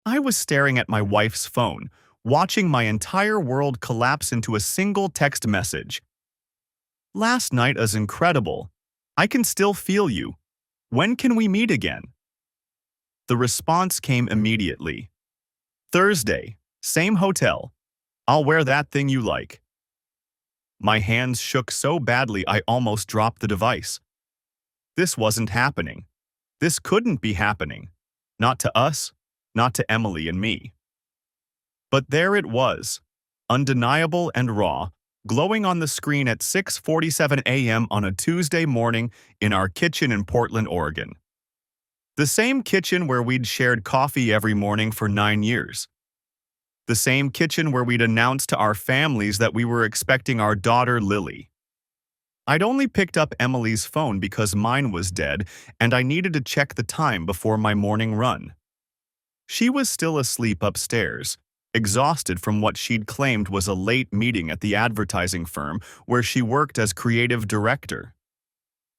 I was staring at my wife's phone, watching my entire world collapse into a single text message. Last night was incredible. I can still feel you. When can we meet again? The response came immediately. Thursday, same hotel. I'll wear that thing you like. My hands shook so badly I almost dropped the device. This wasn't happening. This couldn't be happening. Not to us, not to Emily and me. But there it was, undeniable and raw, glowing on the screen at 6:47 a.m. on a Tuesday morning in our kitchen in Portland, Oregon. The same kitchen where we'd shared coffee every morning for 9 years. The same kitchen where we'd announced to our families that we were expecting our daughter Lily. I'd only picked up Emily's phone because mine was dead and I needed to check the time before my morning run. She was still asleep upstairs, exhausted from what she'd claimed was a late meeting at the advertising firm where she worked as creative director.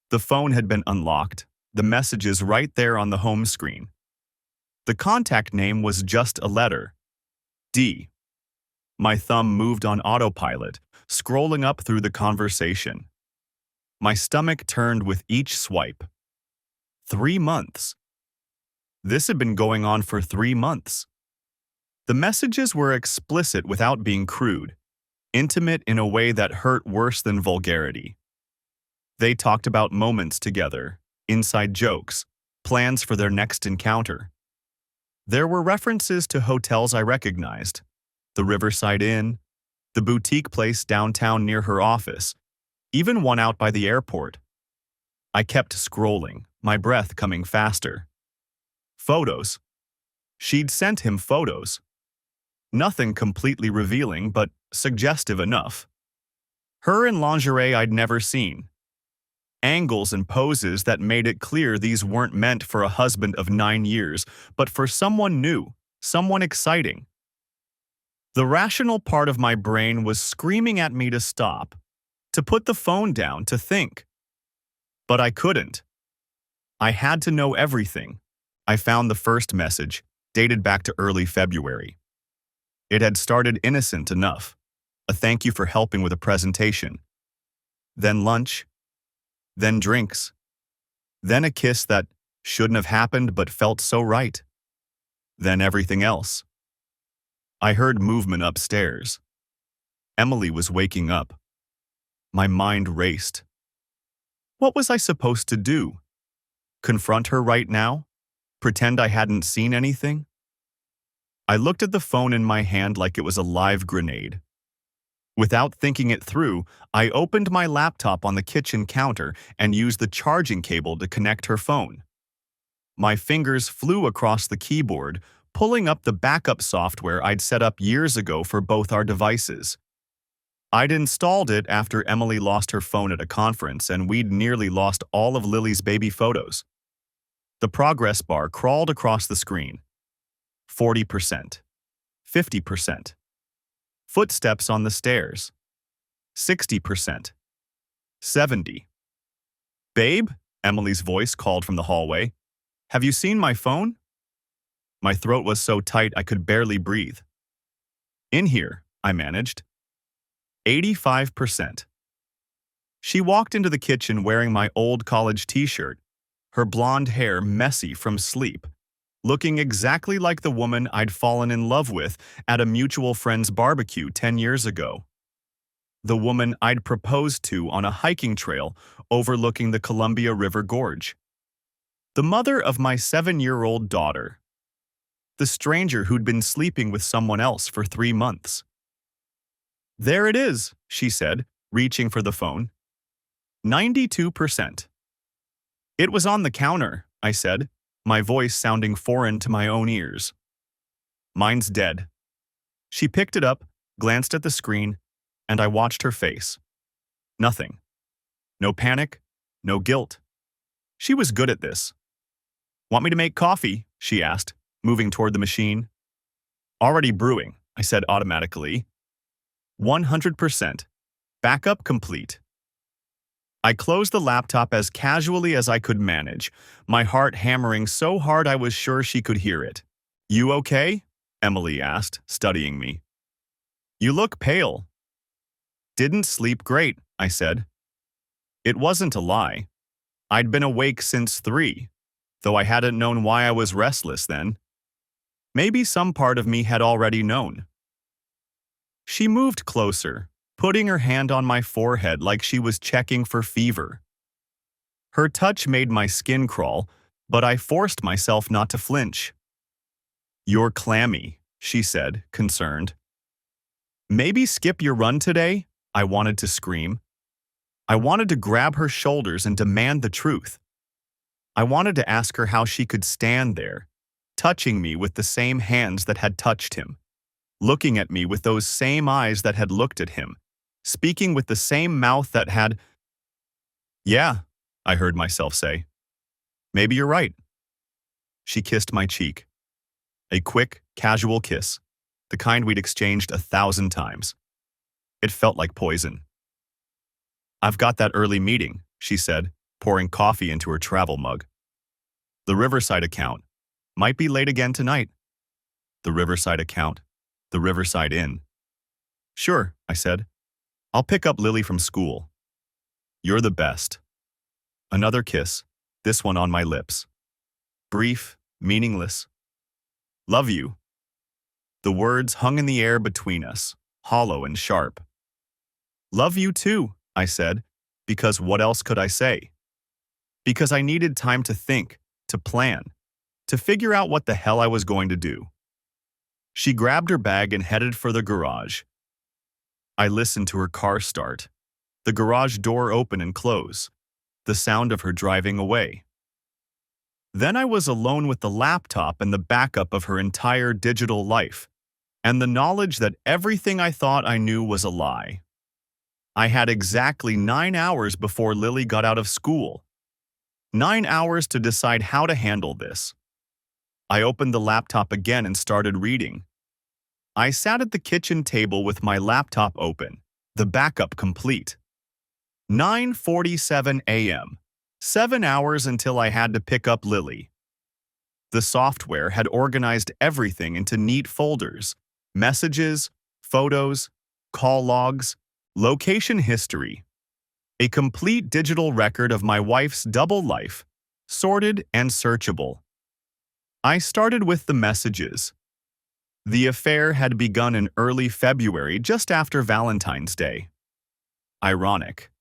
The phone had been unlocked, the messages right there on the home screen. The contact name was just a letter. D. My thumb moved on autopilot, scrolling up through the conversation. My stomach turned with each swipe. 3 months. This had been going on for 3 months. The messages were explicit without being crude, intimate in a way that hurt worse than vulgarity. They talked about moments together, inside jokes, plans for their next encounter. There were references to hotels I recognized, the Riverside Inn, the boutique place downtown near her office, even one out by the airport. I kept scrolling, my breath coming faster. Photos. She'd sent him photos. Nothing completely revealing, but suggestive enough. Her in lingerie I'd never seen. Angles and poses that made it clear these weren't meant for a husband of 9 years, but for someone new, someone exciting. The rational part of my brain was screaming at me to stop, to put the phone down, to think. But I couldn't. I had to know everything. I found the first message, dated back to early February. It had started innocent enough, a thank you for helping with a presentation. Then lunch. Then drinks. Then a kiss that shouldn't have happened but felt so right. Then everything else. I heard movement upstairs. Emily was waking up. My mind raced. What was I supposed to do? Confront her right now? Pretend I hadn't seen anything? I looked at the phone in my hand like it was a live grenade. Without thinking it through, I opened my laptop on the kitchen counter and used the charging cable to connect her phone. My fingers flew across the keyboard, pulling up the backup software I'd set up years ago for both our devices. I'd installed it after Emily lost her phone at a conference and we'd nearly lost all of Lily's baby photos. The progress bar crawled across the screen. 40%. 50%. Footsteps on the stairs. 60%. 70%. Babe, Emily's voice called from the hallway. Have you seen my phone? My throat was so tight I could barely breathe. In here, I managed. 85%. She walked into the kitchen wearing my old college t-shirt, her blonde hair messy from sleep, looking exactly like the woman I'd fallen in love with at a mutual friend's barbecue 10 years ago. The woman I'd proposed to on a hiking trail overlooking the Columbia River Gorge. The mother of my 7-year-old daughter. The stranger who'd been sleeping with someone else for 3 months. There it is, she said, reaching for the phone. 92%. It was on the counter, I said, my voice sounding foreign to my own ears. Mine's dead. She picked it up, glanced at the screen, and I watched her face. Nothing. No panic, no guilt. She was good at this. Want me to make coffee? She asked, moving toward the machine. Already brewing, I said automatically. 100%. Backup complete. I closed the laptop as casually as I could manage, my heart hammering so hard I was sure she could hear it. You okay? Emily asked, studying me. You look pale. Didn't sleep great, I said. It wasn't a lie. I'd been awake since 3, though I hadn't known why I was restless then. Maybe some part of me had already known. She moved closer, putting her hand on my forehead like she was checking for fever. Her touch made my skin crawl, but I forced myself not to flinch. You're clammy, she said, concerned. Maybe skip your run today? I wanted to scream. I wanted to grab her shoulders and demand the truth. I wanted to ask her how she could stand there, touching me with the same hands that had touched him, looking at me with those same eyes that had looked at him, speaking with the same mouth that had… Yeah, I heard myself say. Maybe you're right. She kissed my cheek. A quick, casual kiss, the kind we'd exchanged 1,000 times. It felt like poison. I've got that early meeting, she said, pouring coffee into her travel mug. The Riverside account. Might be late again tonight. The Riverside account. The Riverside Inn. Sure, I said. I'll pick up Lily from school. You're the best. Another kiss, this one on my lips. Brief, meaningless. Love you. The words hung in the air between us, hollow and sharp. Love you too, I said, because what else could I say? Because I needed time to think, to plan, to figure out what the hell I was going to do. She grabbed her bag and headed for the garage. I listened to her car start, the garage door open and close, the sound of her driving away. Then I was alone with the laptop and the backup of her entire digital life, and the knowledge that everything I thought I knew was a lie. I had exactly 9 hours before Lily got out of school. 9 hours to decide how to handle this. I opened the laptop again and started reading. I sat at the kitchen table with my laptop open, the backup complete. 9:47 a.m. 7 hours until I had to pick up Lily. The software had organized everything into neat folders: messages, photos, call logs, location history. A complete digital record of my wife's double life, sorted and searchable. I started with the messages. The affair had begun in early February, just after Valentine's Day. Ironic.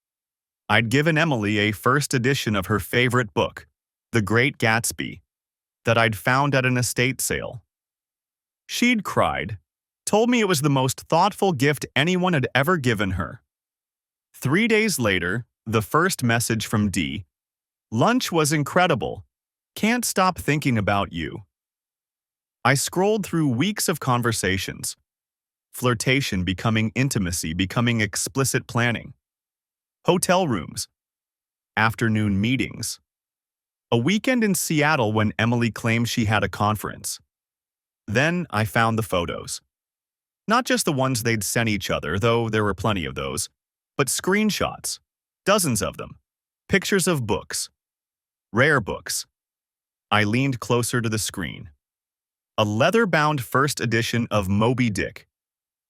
I'd given Emily a first edition of her favorite book, The Great Gatsby, that I'd found at an estate sale. She'd cried, told me it was the most thoughtful gift anyone had ever given her. 3 days later, the first message from D. Lunch was incredible. Can't stop thinking about you. I scrolled through weeks of conversations. Flirtation becoming intimacy, becoming explicit planning. Hotel rooms. Afternoon meetings. A weekend in Seattle when Emily claimed she had a conference. Then I found the photos. Not just the ones they'd sent each other, though there were plenty of those, but screenshots. Dozens of them. Pictures of books. Rare books. I leaned closer to the screen. A leather-bound first edition of Moby Dick.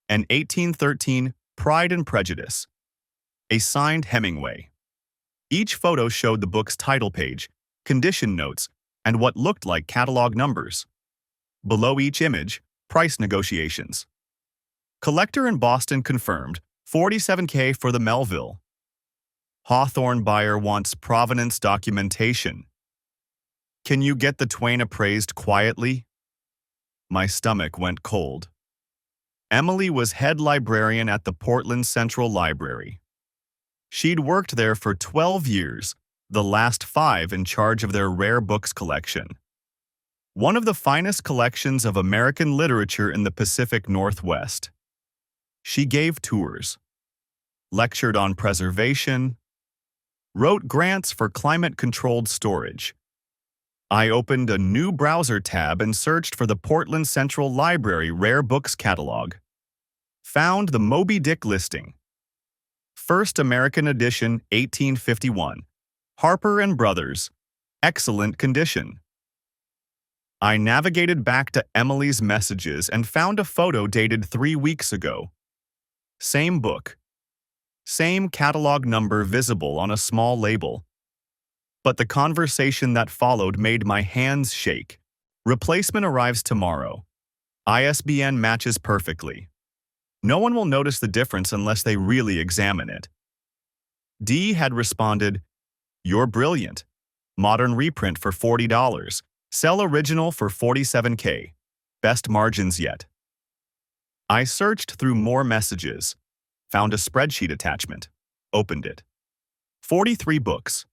An 1813 Pride and Prejudice. A signed Hemingway. Each photo showed the book's title page, condition notes, and what looked like catalog numbers. Below each image, price negotiations. Collector in Boston confirmed, $47K for the Melville. Hawthorne buyer wants provenance documentation. Can you get the twain appraised quietly? My stomach went cold. Emily was head librarian at the Portland Central Library. She'd worked there for 12 years, the last 5 in charge of their rare books collection. One of the finest collections of American literature in the Pacific Northwest. She gave tours, lectured on preservation, wrote grants for climate-controlled storage. I opened a new browser tab and searched for the Portland Central Library Rare Books Catalog. Found the Moby Dick listing. First American edition, 1851. Harper and Brothers. Excellent condition. I navigated back to Emily's messages and found a photo dated 3 weeks ago. Same book. Same catalog number visible on a small label. But the conversation that followed made my hands shake. Replacement arrives tomorrow. ISBN matches perfectly. No one will notice the difference unless they really examine it. D had responded, "You're brilliant. Modern reprint for $40. Sell original for $47K. Best margins yet." I searched through more messages, found a spreadsheet attachment, opened it. 43 books.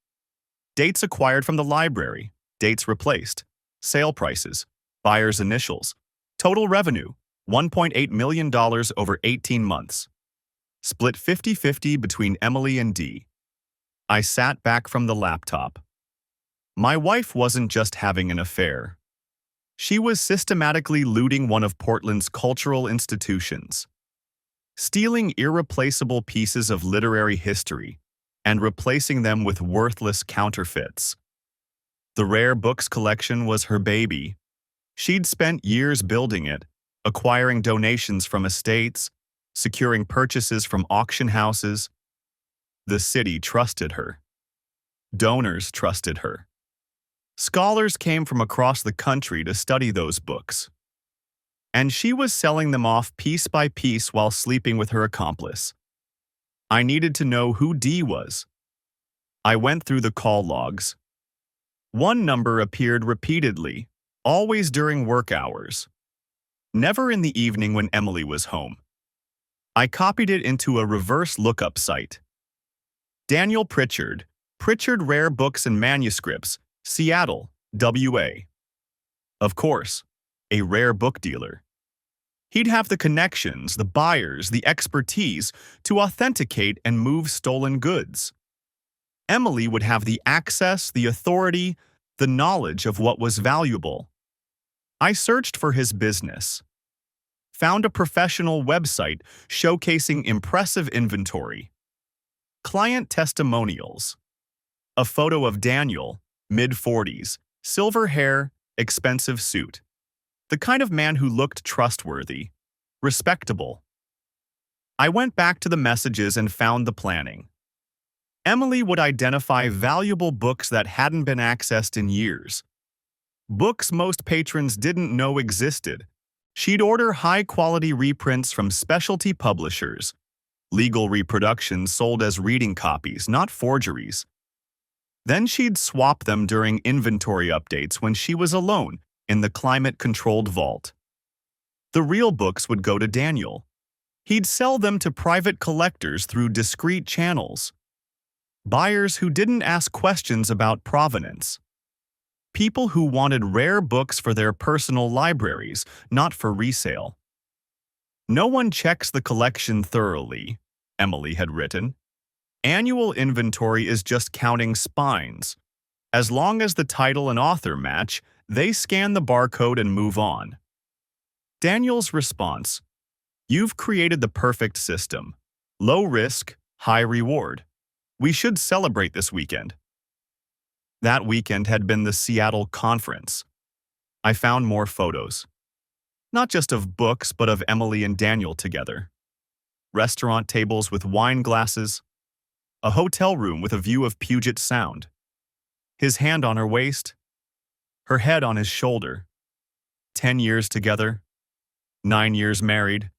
Dates acquired from the library, dates replaced, sale prices, buyer's initials, total revenue, $1.8 million over 18 months. Split 50-50 between Emily and D. I sat back from the laptop. My wife wasn't just having an affair. She was systematically looting one of Portland's cultural institutions, stealing irreplaceable pieces of literary history and replacing them with worthless counterfeits. The rare books collection was her baby. She'd spent years building it, acquiring donations from estates, securing purchases from auction houses. The city trusted her. Donors trusted her. Scholars came from across the country to study those books. And she was selling them off piece by piece while sleeping with her accomplice. I needed to know who D was. I went through the call logs. One number appeared repeatedly, always during work hours. Never in the evening when Emily was home. I copied it into a reverse lookup site. Daniel Pritchard, Pritchard Rare Books and Manuscripts, Seattle, WA. Of course, a rare book dealer. He'd have the connections, the buyers, the expertise to authenticate and move stolen goods. Emily would have the access, the authority, the knowledge of what was valuable. I searched for his business. Found a professional website showcasing impressive inventory. Client testimonials. A photo of Daniel, mid-40s, silver hair, expensive suit. The kind of man who looked trustworthy, respectable. I went back to the messages and found the planning. Emily would identify valuable books that hadn't been accessed in years. Books most patrons didn't know existed. She'd order high-quality reprints from specialty publishers. Legal reproductions sold as reading copies, not forgeries. Then she'd swap them during inventory updates when she was alone in the climate-controlled vault. The real books would go to Daniel. He'd sell them to private collectors through discreet channels. Buyers who didn't ask questions about provenance. People who wanted rare books for their personal libraries, not for resale. "No one checks the collection thoroughly," Emily had written. "Annual inventory is just counting spines. As long as the title and author match, they scan the barcode and move on." Daniel's response: "You've created the perfect system. Low risk, high reward. We should celebrate this weekend." That weekend had been the Seattle conference. I found more photos. Not just of books, but of Emily and Daniel together. Restaurant tables with wine glasses. A hotel room with a view of Puget Sound. His hand on her waist. Her head on his shoulder. 10 years together. 9 years married.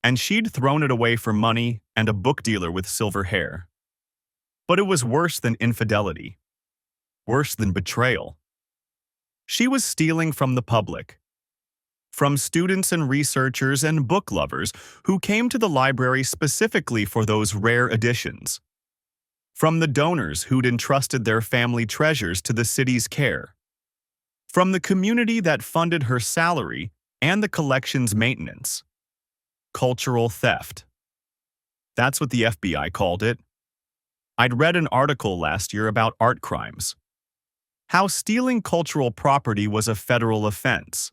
And she'd thrown it away for money and a book dealer with silver hair. But it was worse than infidelity. Worse than betrayal. She was stealing from the public. From students and researchers and book lovers who came to the library specifically for those rare editions. From the donors who'd entrusted their family treasures to the city's care. From the community that funded her salary and the collection's maintenance. Cultural theft. That's what the FBI called it. I'd read an article last year about art crimes. How stealing cultural property was a federal offense.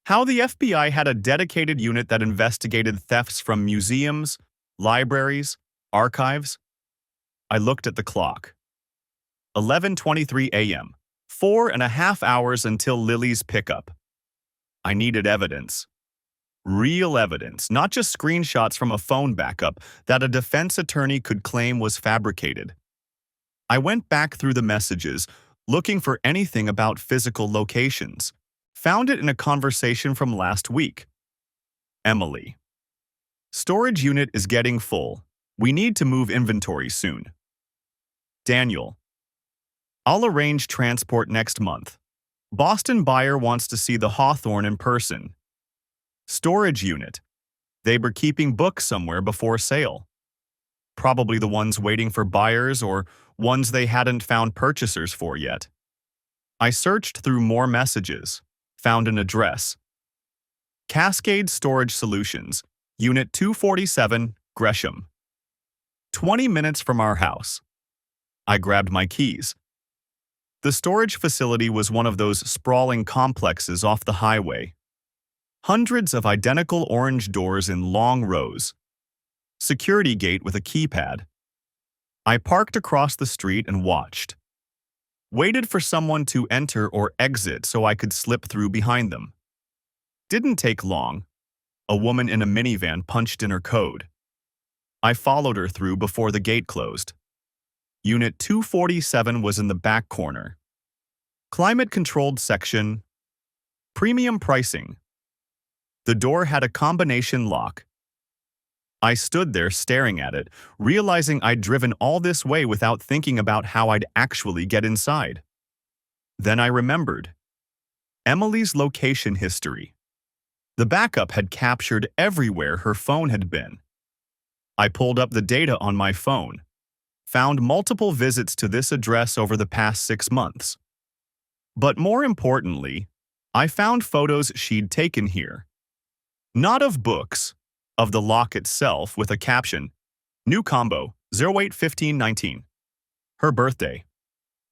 How the FBI had a dedicated unit that investigated thefts from museums, libraries, archives. I looked at the clock. 11:23 a.m., 4.5 hours until Lily's pickup. I needed evidence. Real evidence, not just screenshots from a phone backup that a defense attorney could claim was fabricated. I went back through the messages, looking for anything about physical locations. Found it in a conversation from last week. Emily. Storage unit is getting full. We need to move inventory soon. Daniel. I'll arrange transport next month. Boston buyer wants to see the Hawthorne in person. Storage unit. They were keeping books somewhere before sale. Probably the ones waiting for buyers or ones they hadn't found purchasers for yet. I searched through more messages, found an address. Cascade Storage Solutions, Unit 247, Gresham. 20 minutes from our house. I grabbed my keys. The storage facility was one of those sprawling complexes off the highway. Hundreds of identical orange doors in long rows. Security gate with a keypad. I parked across the street and watched. Waited for someone to enter or exit so I could slip through behind them. Didn't take long. A woman in a minivan punched in her code. I followed her through before the gate closed. Unit 247 was in the back corner. Climate-controlled section. Premium pricing. The door had a combination lock. I stood there staring at it, realizing I'd driven all this way without thinking about how I'd actually get inside. Then I remembered. Emily's location history. The backup had captured everywhere her phone had been. I pulled up the data on my phone, found multiple visits to this address over the past 6 months. But more importantly, I found photos she'd taken here. Not of books, of the lock itself with a caption, New Combo, 08-15-19. Her birthday.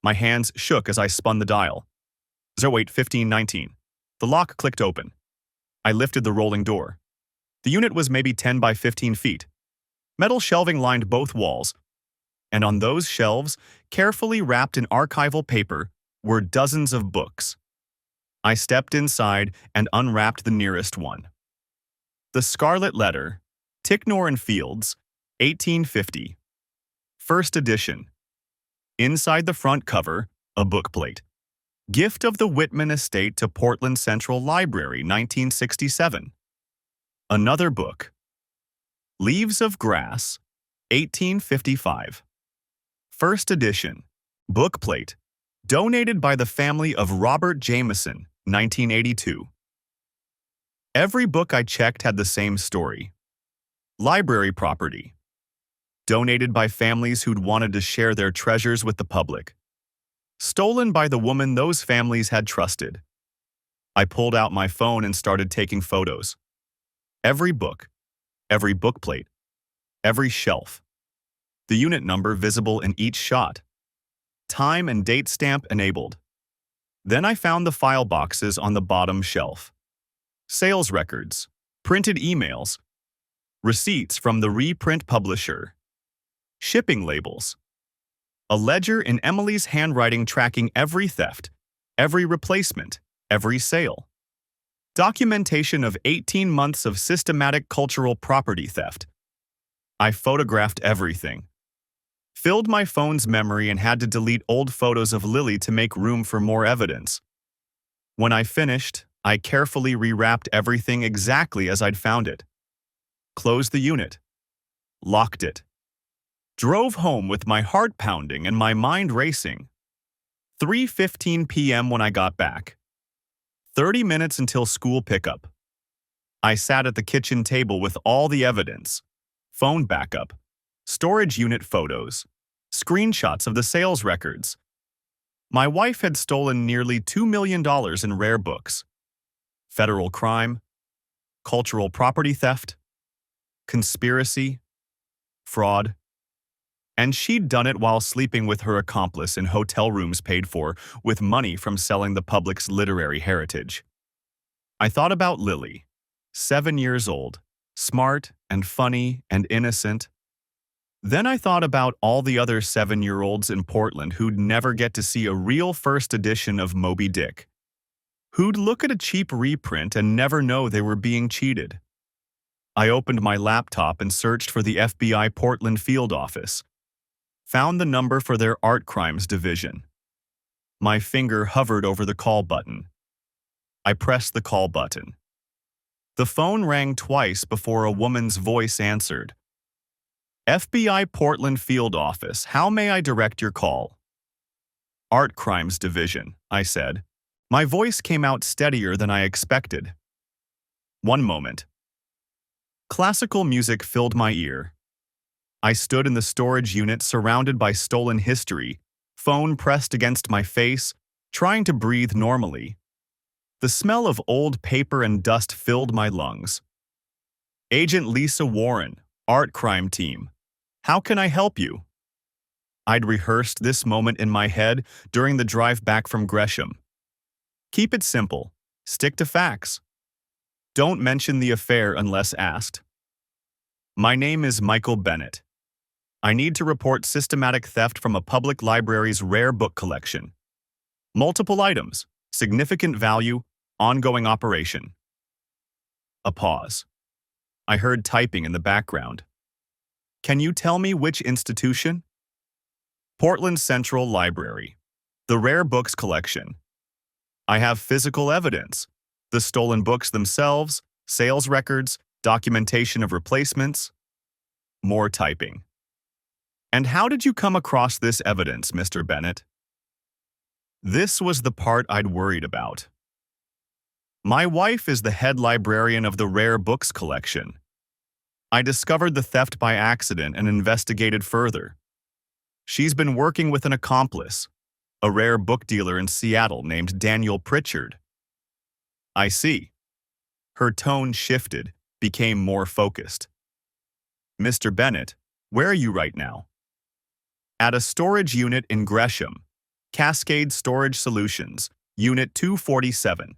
My hands shook as I spun the dial. 08-15-19. The lock clicked open. I lifted the rolling door. The unit was maybe 10 by 15 feet. Metal shelving lined both walls, and on those shelves, carefully wrapped in archival paper, were dozens of books. I stepped inside and unwrapped the nearest one. The Scarlet Letter, Ticknor and Fields, 1850. First edition. Inside the front cover, a bookplate. Gift of the Whitman Estate to Portland Central Library, 1967. Another book. Leaves of Grass, 1855. First edition. Bookplate. Donated by the family of Robert Jameson, 1982. Every book I checked had the same story. Library property. Donated by families who'd wanted to share their treasures with the public. Stolen by the woman those families had trusted. I pulled out my phone and started taking photos. Every book, every bookplate, every shelf. The unit number visible in each shot. Time and date stamp enabled. Then I found the file boxes on the bottom shelf. Sales records, printed emails, receipts from the reprint publisher, shipping labels. A ledger in Emily's handwriting tracking every theft, every replacement, every sale. Documentation of 18 months of systematic cultural property theft. I photographed everything. Filled my phone's memory and had to delete old photos of Lily to make room for more evidence. When I finished, I carefully rewrapped everything exactly as I'd found it. Closed the unit. Locked it. Drove home with my heart pounding and my mind racing. 3:15 p.m. when I got back. 30 minutes until school pickup. I sat at the kitchen table with all the evidence. Phone backup. Storage unit photos. Screenshots of the sales records. My wife had stolen nearly $2 million in rare books. Federal crime. Cultural property theft. Conspiracy. Fraud. And she'd done it while sleeping with her accomplice in hotel rooms paid for with money from selling the public's literary heritage. I thought about Lily, 7 years old, smart and funny and innocent. Then I thought about all the other 7-year-olds in Portland who'd never get to see a real first edition of Moby Dick, who'd look at a cheap reprint and never know they were being cheated. I opened my laptop and searched for the FBI Portland field office, found the number for their art crimes division. My finger hovered over the call button. I pressed the call button. The phone rang twice before a woman's voice answered. FBI Portland field office, how may I direct your call? Art crimes division, I said. My voice came out steadier than I expected. One moment. Classical music filled my ear. I stood in the storage unit surrounded by stolen history, phone pressed against my face, trying to breathe normally. The smell of old paper and dust filled my lungs. Agent Lisa Warren, Art Crime Team. How can I help you? I'd rehearsed this moment in my head during the drive back from Gresham. Keep it simple. Stick to facts. Don't mention the affair unless asked. My name is Michael Bennett. I need to report systematic theft from a public library's rare book collection. Multiple items, significant value, ongoing operation. A pause. I heard typing in the background. Can you tell me which institution? Portland Central Library. The rare books collection. I have physical evidence. The stolen books themselves, sales records, documentation of replacements. More typing. And how did you come across this evidence, Mr. Bennett? This was the part I'd worried about. My wife is the head librarian of the rare books collection. I discovered the theft by accident and investigated further. She's been working with an accomplice, a rare book dealer in Seattle named Daniel Pritchard. I see. Her tone shifted, became more focused. Mr. Bennett, where are you right now? At a storage unit in Gresham, Cascade Storage Solutions, Unit 247.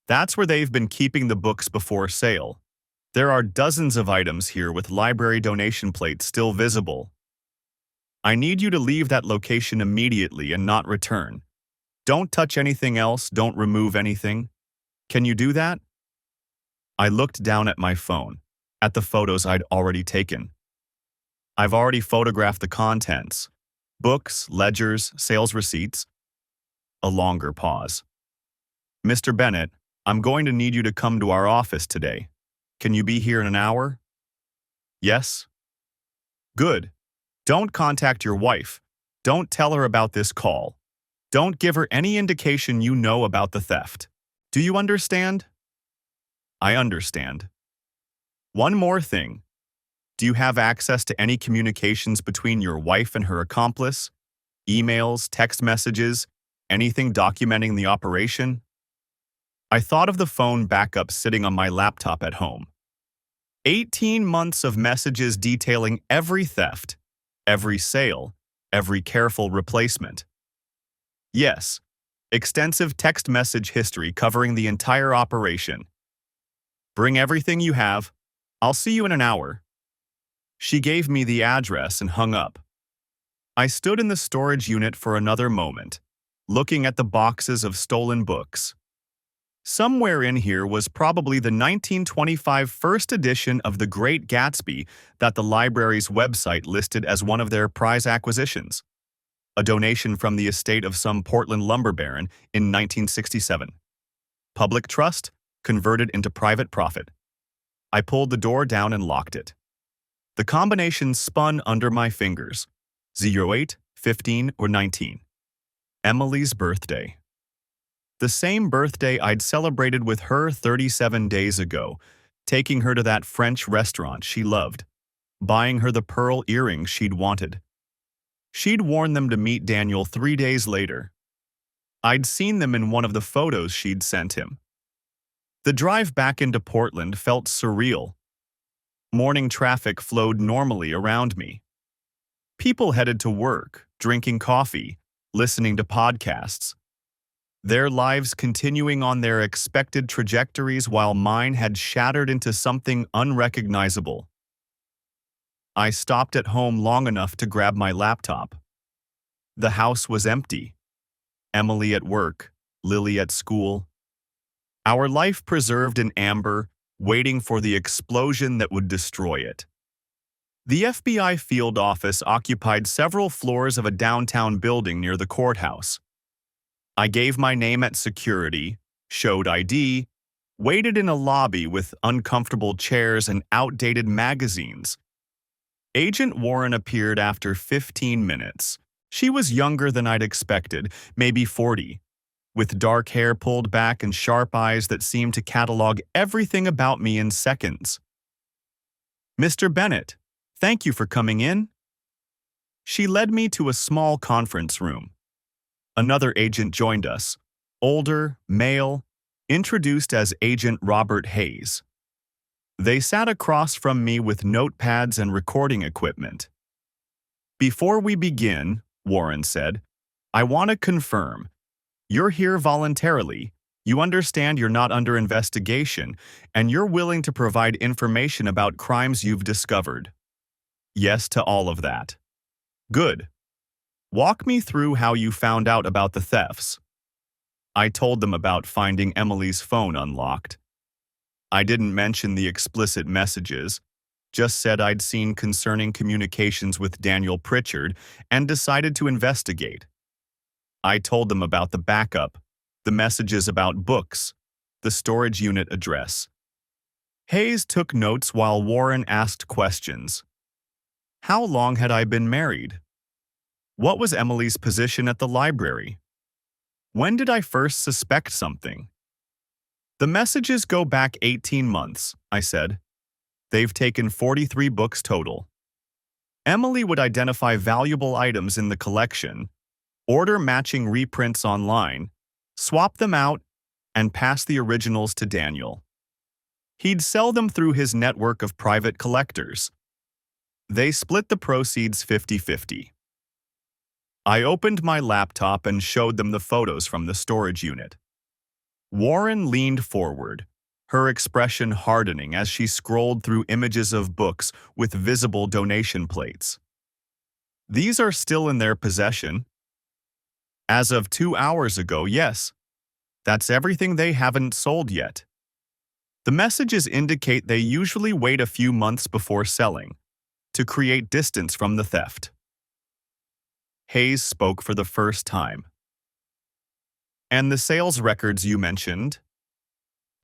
That's where they've been keeping the books before sale. There are dozens of items here with library donation plates still visible. I need you to leave that location immediately and not return. Don't touch anything else, don't remove anything. Can you do that? I looked down at my phone, at the photos I'd already taken. I've already photographed the contents. Books, ledgers, sales receipts. A longer pause. Mr. Bennett, I'm going to need you to come to our office today. Can you be here in an hour? Yes? Good. Don't contact your wife. Don't tell her about this call. Don't give her any indication you know about the theft. Do you understand? I understand. One more thing. Do you have access to any communications between your wife and her accomplice? Emails, text messages, anything documenting the operation? I thought of the phone backup sitting on my laptop at home. 18 months of messages detailing every theft, every sale, every careful replacement. Yes, extensive text message history covering the entire operation. Bring everything you have. I'll see you in an hour. She gave me the address and hung up. I stood in the storage unit for another moment, looking at the boxes of stolen books. Somewhere in here was probably the 1925 first edition of The Great Gatsby that the library's website listed as one of their prize acquisitions, a donation from the estate of some Portland lumber baron in 1967. Public trust converted into private profit. I pulled the door down and locked it. The combination spun under my fingers. 08, 15, or 19. Emily's birthday. The same birthday I'd celebrated with her 37 days ago, taking her to that French restaurant she loved, buying her the pearl earrings she'd wanted. She'd worn them to meet Daniel 3 days later. I'd seen them in one of the photos she'd sent him. The drive back into Portland felt surreal. Morning traffic flowed normally around me. People headed to work, drinking coffee, listening to podcasts. Their lives continuing on their expected trajectories while mine had shattered into something unrecognizable. I stopped at home long enough to grab my laptop. The house was empty. Emily at work, Lily at school. Our life preserved in amber, waiting for the explosion that would destroy it. The FBI field office occupied several floors of a downtown building near the courthouse. I gave my name at security, showed ID, waited in a lobby with uncomfortable chairs and outdated magazines. Agent Warren appeared after 15 minutes. She was younger than I'd expected, maybe 40, with dark hair pulled back and sharp eyes that seemed to catalog everything about me in seconds. "Mr. Bennett, thank you for coming in." She led me to a small conference room. Another agent joined us, older, male, introduced as Agent Robert Hayes. They sat across from me with notepads and recording equipment. "Before we begin," Warren said, "I want to confirm. You're here voluntarily, you understand you're not under investigation, and you're willing to provide information about crimes you've discovered." "Yes to all of that." "Good. Walk me through how you found out about the thefts." I told them about finding Emily's phone unlocked. I didn't mention the explicit messages, just said I'd seen concerning communications with Daniel Pritchard and decided to investigate. I told them about the backup, the messages about books, the storage unit address. Hayes took notes while Warren asked questions. How long had I been married? What was Emily's position at the library? When did I first suspect something? "The messages go back 18 months, I said. "They've taken 43 books total. Emily would identify valuable items in the collection, order matching reprints online, swap them out, and pass the originals to Daniel. He'd sell them through his network of private collectors. They split the proceeds 50-50. I opened my laptop and showed them the photos from the storage unit. Warren leaned forward, her expression hardening as she scrolled through images of books with visible donation plates. "These are still in their possession?" "As of 2 hours ago, yes. That's everything they haven't sold yet." The messages indicate they usually wait a few months before selling, to create distance from the theft. Hayes spoke for the first time. "And the sales records you mentioned?"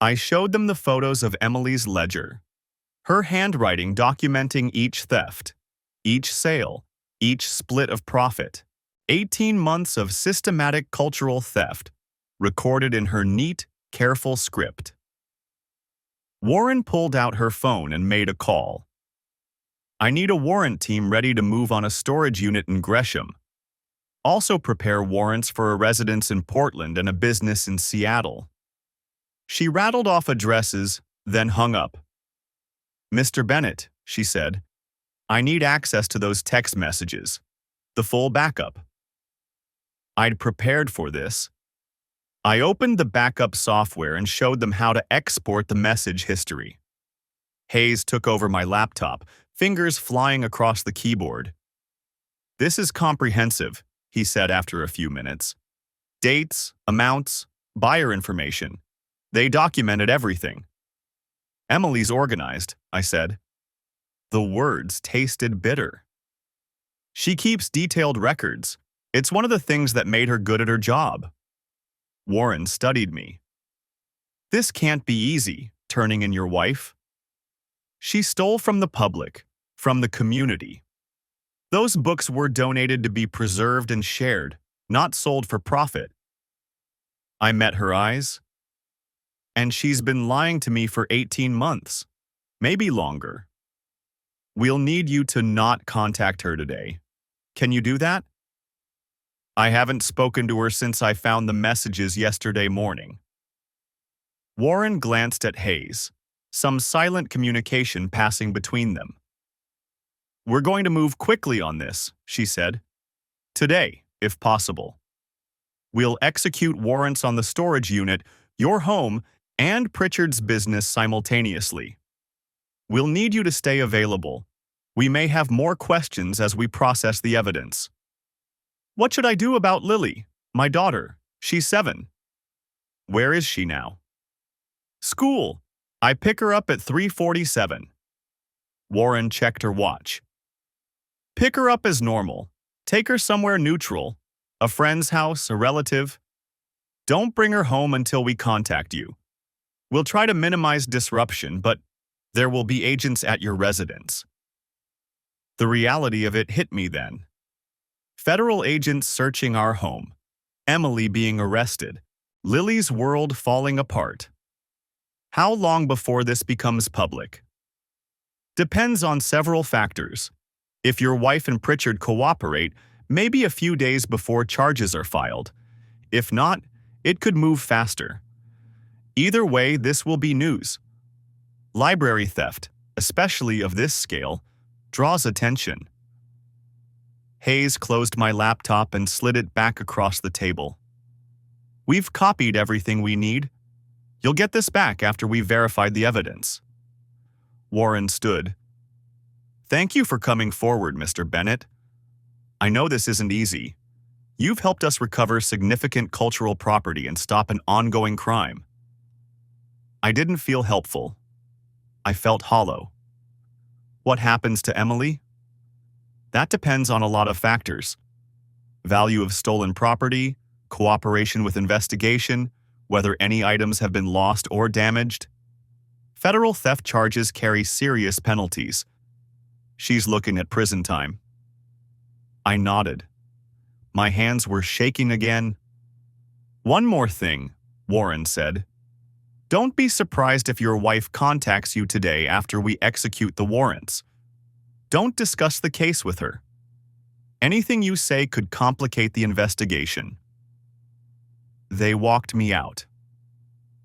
I showed them the photos of Emily's ledger, her handwriting documenting each theft, each sale, each split of profit. 18 months of systematic cultural theft, recorded in her neat, careful script. Warren pulled out her phone and made a call. "I need a warrant team ready to move on a storage unit in Gresham. Also prepare warrants for a residence in Portland and a business in Seattle." She rattled off addresses, then hung up. "Mr. Bennett," she said, "I need access to those text messages. The full backup." I'd prepared for this. I opened the backup software and showed them how to export the message history. Hayes took over my laptop, fingers flying across the keyboard. "This is comprehensive," he said after a few minutes. "Dates, amounts, buyer information. They documented everything." "Emily's organized," I said. The words tasted bitter. "She keeps detailed records. It's one of the things that made her good at her job." Warren studied me. "This can't be easy, turning in your wife." "She stole from the public, from the community. Those books were donated to be preserved and shared, not sold for profit." I met her eyes. "And she's been lying to me for 18 months, maybe longer. We'll need you to not contact her today. Can you do that?" "I haven't spoken to her since I found the messages yesterday morning." Warren glanced at Hayes, some silent communication passing between them. "We're going to move quickly on this," she said. "Today, if possible. We'll execute warrants on the storage unit, your home, and Pritchard's business simultaneously. We'll need you to stay available. We may have more questions as we process the evidence. What should I do about Lily, my daughter? She's 7. Where is she now? School. I pick her up at 3:47. Warren checked her watch. Pick her up as normal. Take her somewhere neutral. A friend's house, a relative. Don't bring her home until we contact you. We'll try to minimize disruption, but there will be agents at your residence. The reality of it hit me then. Federal agents searching our home. Emily being arrested. Lily's world falling apart. How long before this becomes public? Depends on several factors. If your wife and Pritchard cooperate, maybe a few days before charges are filed. If not, it could move faster. Either way, this will be news. Library theft, especially of this scale, draws attention. Hayes closed my laptop and slid it back across the table. We've copied everything we need. You'll get this back after we've verified the evidence. Warren stood. Thank you for coming forward, Mr. Bennett. I know this isn't easy. You've helped us recover significant cultural property and stop an ongoing crime. I didn't feel helpful. I felt hollow. What happens to Emily? That depends on a lot of factors. Value of stolen property, cooperation with investigation, whether any items have been lost or damaged. Federal theft charges carry serious penalties. She's looking at prison time. I nodded. My hands were shaking again. One more thing, Warren said. Don't be surprised if your wife contacts you today after we execute the warrants. Don't discuss the case with her. Anything you say could complicate the investigation. They walked me out.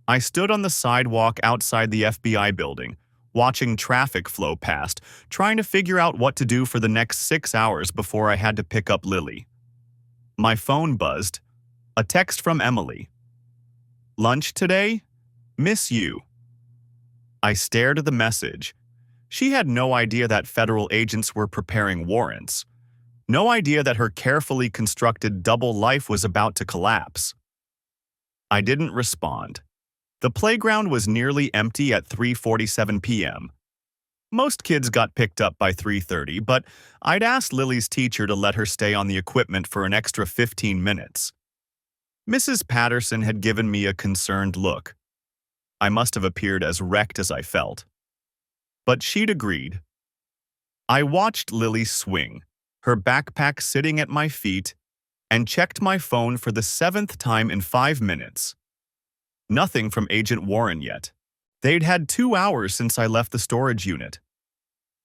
I stood on the sidewalk outside the FBI building, watching traffic flow past, trying to figure out what to do for the next 6 hours before I had to pick up Lily. My phone buzzed. A text from Emily. Lunch today? Miss you. I stared at the message. She had no idea that federal agents were preparing warrants. No idea that her carefully constructed double life was about to collapse. I didn't respond. The playground was nearly empty at 3:47 p.m. Most kids got picked up by 3:30, but I'd asked Lily's teacher to let her stay on the equipment for an extra 15 minutes. Mrs. Patterson had given me a concerned look. I must have appeared as wrecked as I felt. But she'd agreed. I watched Lily swing, her backpack sitting at my feet, and checked my phone for the 7th time in 5 minutes. Nothing from Agent Warren yet. They'd had 2 hours since I left the storage unit.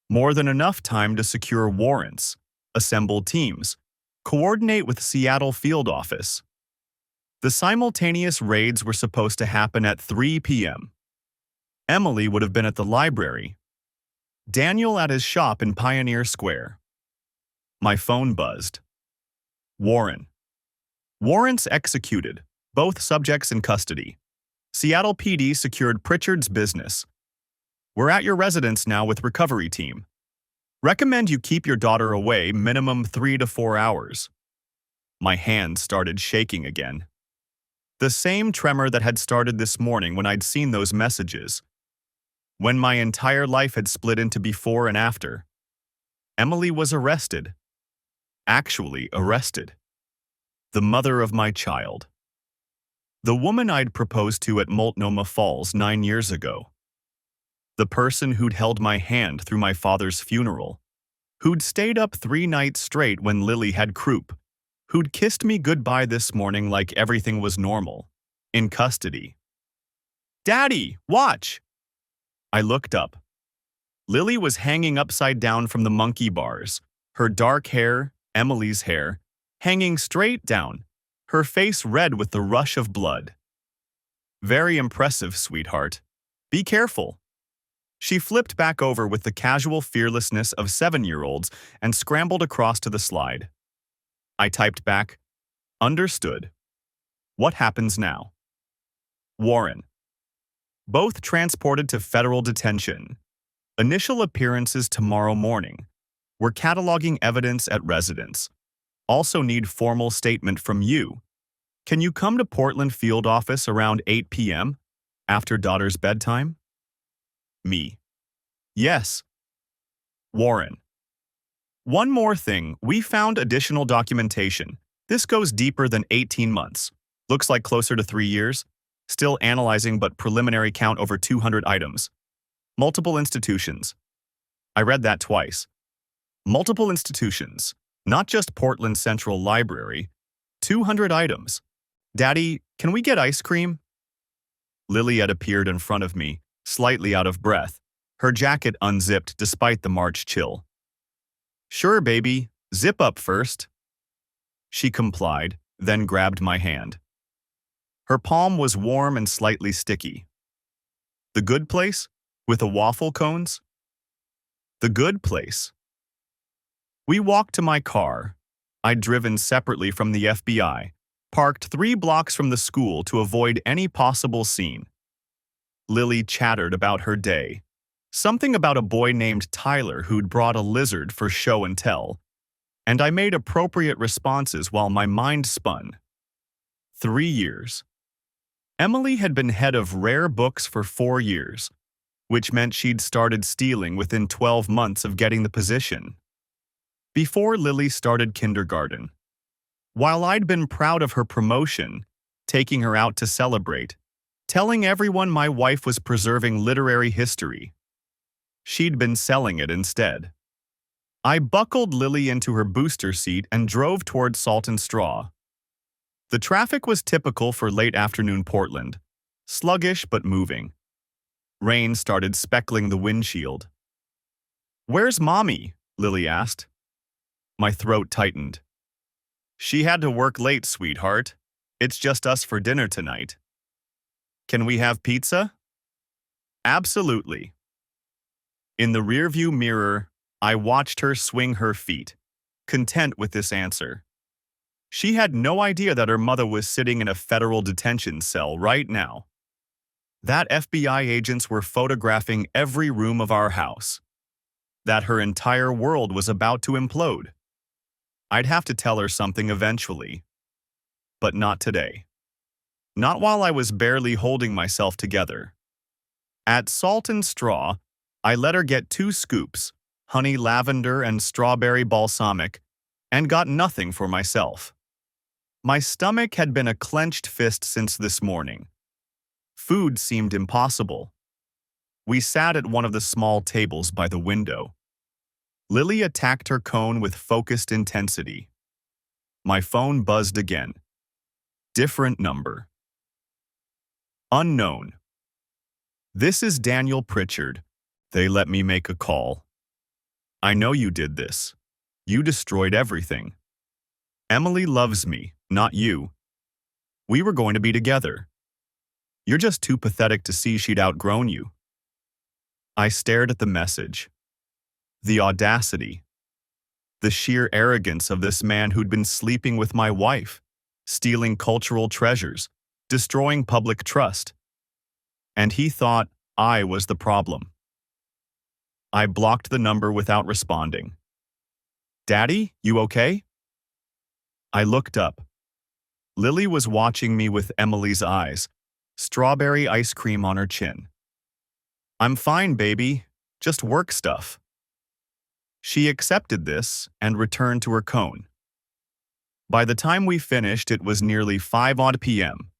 More than enough time to secure warrants, assemble teams, coordinate with Seattle field office. The simultaneous raids were supposed to happen at 3 p.m. Emily would have been at the library. Daniel at his shop in Pioneer Square. My phone buzzed. Warren. Warrants executed, both subjects in custody. Seattle PD secured Pritchard's business. We're at your residence now with recovery team. Recommend you keep your daughter away minimum 3 to 4 hours. My hands started shaking again. The same tremor that had started this morning when I'd seen those messages. When my entire life had split into before and after. Emily was arrested. Actually arrested. The mother of my child. The woman I'd proposed to at Multnomah Falls 9 years ago. The person who'd held my hand through my father's funeral. Who'd stayed up 3 nights straight when Lily had croup. Who'd kissed me goodbye this morning like everything was normal. In custody. Daddy, watch! I looked up. Lily was hanging upside down from the monkey bars, her dark hair, Emily's hair, hanging straight down, her face red with the rush of blood. Very impressive, sweetheart. Be careful. She flipped back over with the casual fearlessness of 7-year-olds and scrambled across to the slide. I typed back, understood. What happens now? Warren. Both transported to federal detention. Initial appearances tomorrow morning. We're cataloging evidence at residence. Also need formal statement from you. Can you come to Portland field office around 8 p.m. after daughter's bedtime? Me. Yes. Warren. One more thing, we found additional documentation. This goes deeper than 18 months. Looks like closer to 3 years. Still analyzing but preliminary count over 200 items. Multiple institutions. I read that twice. Multiple institutions. Not just Portland Central Library. 200 items. Daddy, can we get ice cream? Lily had appeared in front of me, slightly out of breath, her jacket unzipped despite the March chill. Sure, baby. Zip up first. She complied, then grabbed my hand. Her palm was warm and slightly sticky. The good place? With the waffle cones? The good place. We walked to my car. I'd driven separately from the FBI, parked 3 blocks from the school to avoid any possible scene. Lily chattered about her day. Something about a boy named Tyler who'd brought a lizard for show and tell, and I made appropriate responses while my mind spun. 3 years. Emily had been head of rare books for 4 years, which meant she'd started stealing within 12 months of getting the position. Before Lily started kindergarten. While I'd been proud of her promotion, taking her out to celebrate, telling everyone my wife was preserving literary history, she'd been selling it instead. I buckled Lily into her booster seat and drove toward Salt and Straw. The traffic was typical for late afternoon Portland, sluggish but moving. Rain started speckling the windshield. "Where's Mommy?" Lily asked. My throat tightened. "She had to work late, sweetheart. It's just us for dinner tonight." "Can we have pizza?" "Absolutely." In the rearview mirror, I watched her swing her feet, content with this answer. She had no idea that her mother was sitting in a federal detention cell right now. That FBI agents were photographing every room of our house. That her entire world was about to implode. I'd have to tell her something eventually. But not today. Not while I was barely holding myself together. At Salt and Straw, I let her get 2 scoops, honey lavender and strawberry balsamic, and got nothing for myself. My stomach had been a clenched fist since this morning. Food seemed impossible. We sat at one of the small tables by the window. Lily attacked her cone with focused intensity. My phone buzzed again. Different number. Unknown. "This is Daniel Pritchard. They let me make a call. I know you did this. You destroyed everything. Emily loves me, not you. We were going to be together. You're just too pathetic to see she'd outgrown you." I stared at the message. The audacity. The sheer arrogance of this man who'd been sleeping with my wife, stealing cultural treasures, destroying public trust. And he thought I was the problem. I blocked the number without responding. "Daddy, you okay?" I looked up. Lily was watching me with Emily's eyes, strawberry ice cream on her chin. "I'm fine, baby. Just work stuff." She accepted this and returned to her cone. By the time we finished, it was nearly 5 p.m.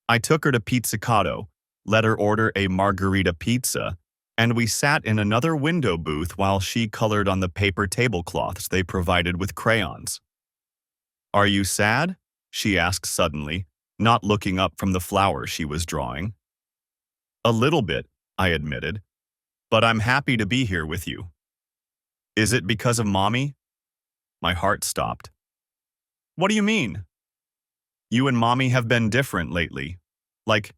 I took her to Pizzicato, let her order a margarita pizza, and we sat in another window booth while she colored on the paper tablecloths they provided with crayons. "Are you sad?" she asked suddenly, not looking up from the flowers she was drawing. "A little bit," I admitted, "but I'm happy to be here with you." "Is it because of Mommy?" My heart stopped. "What do you mean?" "You and Mommy have been different lately. Like,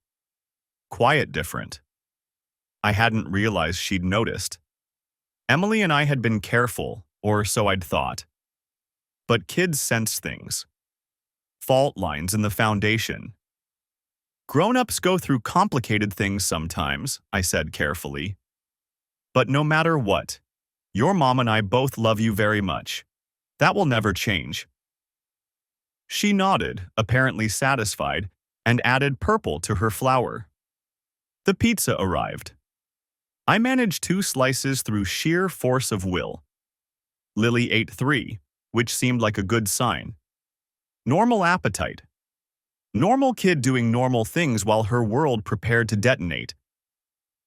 quiet different." I hadn't realized she'd noticed. Emily and I had been careful, or so I'd thought. But kids sense things. Fault lines in the foundation. "Grown-ups go through complicated things sometimes," I said carefully. "But no matter what, Your mom and I both love you very much. That will never change." She nodded, apparently satisfied, and added purple to her flower. The pizza arrived. I managed 2 slices through sheer force of will. Lily ate 3, which seemed like a good sign. Normal appetite. Normal kid doing normal things while her world prepared to detonate.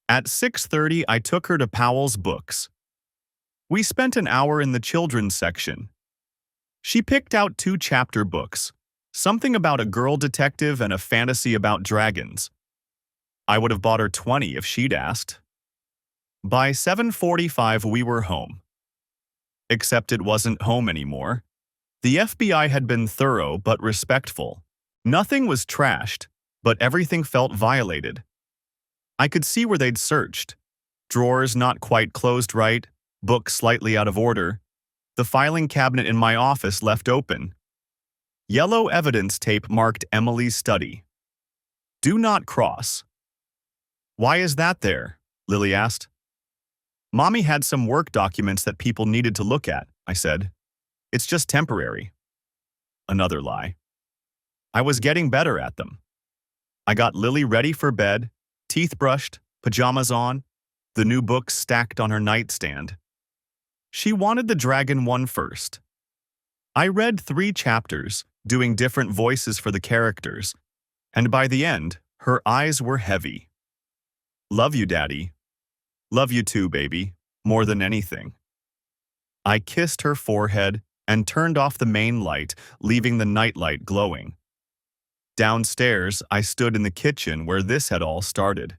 At 6:30, I took her to Powell's Books. We spent an hour in the children's section. She picked out 2 chapter books, something about a girl detective and a fantasy about dragons. I would have bought her 20 if she'd asked. By 7:45, we were home. Except it wasn't home anymore. The FBI had been thorough but respectful. Nothing was trashed, but everything felt violated. I could see where they'd searched. Drawers not quite closed right, books slightly out of order, the filing cabinet in my office left open. Yellow evidence tape marked Emily's study. "Do not cross." "Why is that there?" Lily asked. "Mommy had some work documents that people needed to look at," I said. "It's just temporary." Another lie. I was getting better at them. I got Lily ready for bed, teeth brushed, pajamas on, the new books stacked on her nightstand. She wanted the dragon one first. I read 3 chapters, doing different voices for the characters, and by the end, her eyes were heavy. "Love you, Daddy." "Love you too, baby, more than anything." I kissed her forehead and turned off the main light, leaving the nightlight glowing. Downstairs, I stood in the kitchen where this had all started.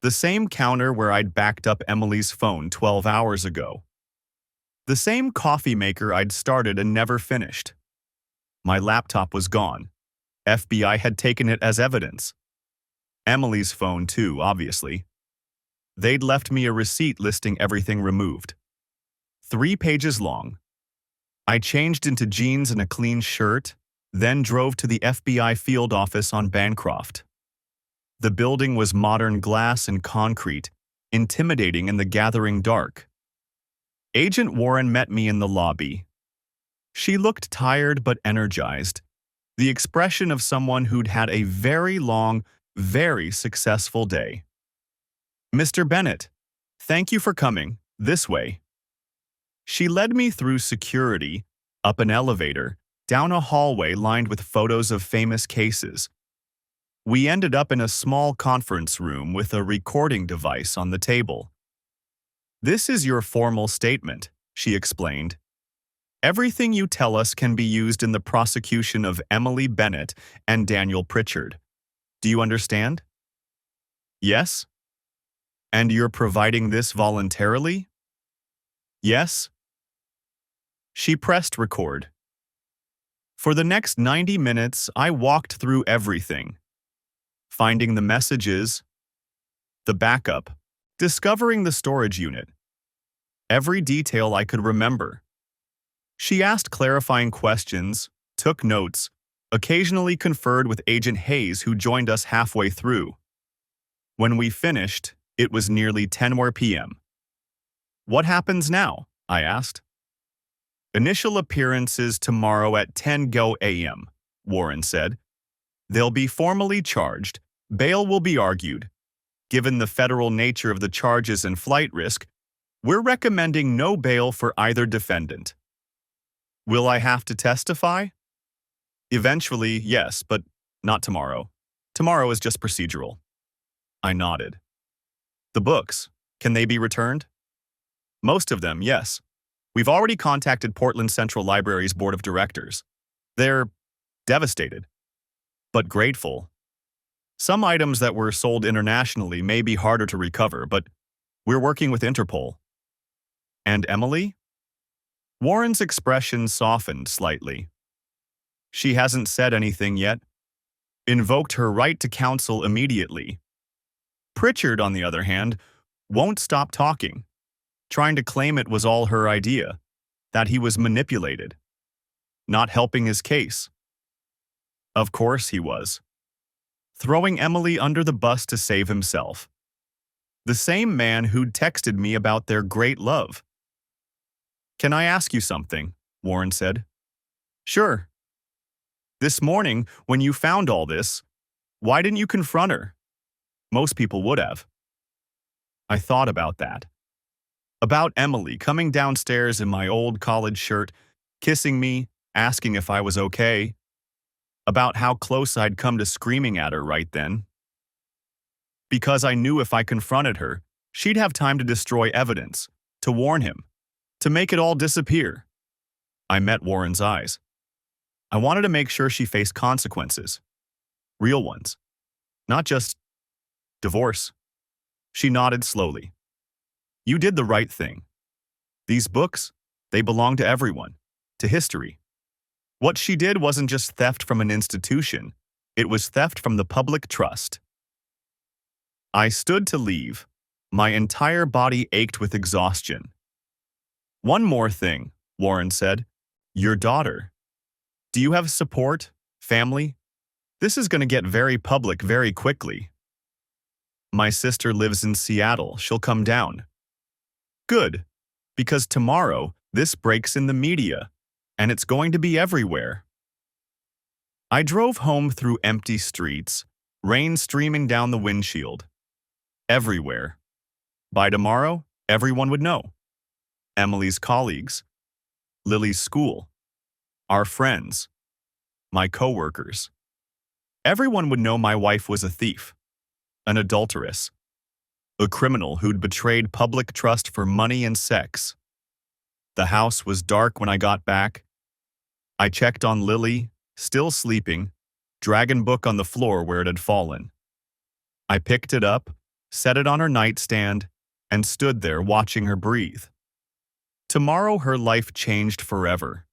The same counter where I'd backed up Emily's phone 12 hours ago. The same coffee maker I'd started and never finished. My laptop was gone. FBI had taken it as evidence. Emily's phone too, obviously. They'd left me a receipt listing everything removed. 3 pages long. I changed into jeans and a clean shirt, then drove to the FBI field office on Bancroft. The building was modern glass and concrete, intimidating in the gathering dark. Agent Warren met me in the lobby. She looked tired but energized, the expression of someone who'd had a very long, very successful day. "Mr. Bennett, thank you for coming. This way." She led me through security, up an elevator, down a hallway lined with photos of famous cases. We ended up in a small conference room with a recording device on the table. "This is your formal statement," she explained. "Everything you tell us can be used in the prosecution of Emily Bennett and Daniel Pritchard. Do you understand?" "Yes." "And you're providing this voluntarily?" "Yes." She pressed record. For the next 90 minutes, I walked through everything. Finding the messages, the backup, discovering the storage unit. Every detail I could remember. She asked clarifying questions, took notes, occasionally conferred with Agent Hayes, who joined us halfway through. When we finished, it was nearly 10 p.m. "What happens now?" I asked. "Initial appearances tomorrow at 10 a.m., Warren said. "They'll be formally charged. Bail will be argued. Given the federal nature of the charges and flight risk, we're recommending no bail for either defendant." "Will I have to testify?" "Eventually, yes, but not tomorrow. Tomorrow is just procedural." I nodded. "The books, can they be returned?" "Most of them, yes. We've already contacted Portland Central Library's board of directors. They're devastated, but grateful. Some items that were sold internationally may be harder to recover, but we're working with Interpol." "And Emily?" Warren's expression softened slightly. "She hasn't said anything yet. Invoked her right to counsel immediately. Pritchard, on the other hand, won't stop talking, trying to claim it was all her idea, that he was manipulated, not helping his case. Of course he was. Throwing Emily under the bus to save himself. The same man who'd texted me about their great love. Can I ask you something? Warren said. Sure. This morning, when you found all this, why didn't you confront her? Most people would have. I thought about that. About Emily coming downstairs in my old college shirt, kissing me, asking if I was okay. About how close I'd come to screaming at her right then. Because I knew if I confronted her, she'd have time to destroy evidence, to warn him, to make it all disappear. I met Warren's eyes. I wanted to make sure she faced consequences. Real ones. Not just divorce. She nodded slowly. You did the right thing. These books, they belong to everyone, to history. What she did wasn't just theft from an institution, it was theft from the public trust. I stood to leave. My entire body ached with exhaustion. One more thing, Warren said. Your daughter. Do you have support, family? This is going to get very public very quickly. My sister lives in Seattle. She'll come down. Good, because tomorrow this breaks in the media, and it's going to be everywhere. I drove home through empty streets, rain streaming down the windshield. Everywhere. By tomorrow, everyone would know. Emily's colleagues, Lily's school, our friends, my coworkers. Everyone would know my wife was a thief, an adulteress, a criminal who'd betrayed public trust for money and sex. The house was dark when I got back. I checked on Lily, still sleeping, dragon book on the floor where it had fallen. I picked it up, set it on her nightstand, and stood there watching her breathe. Tomorrow her life changed forever,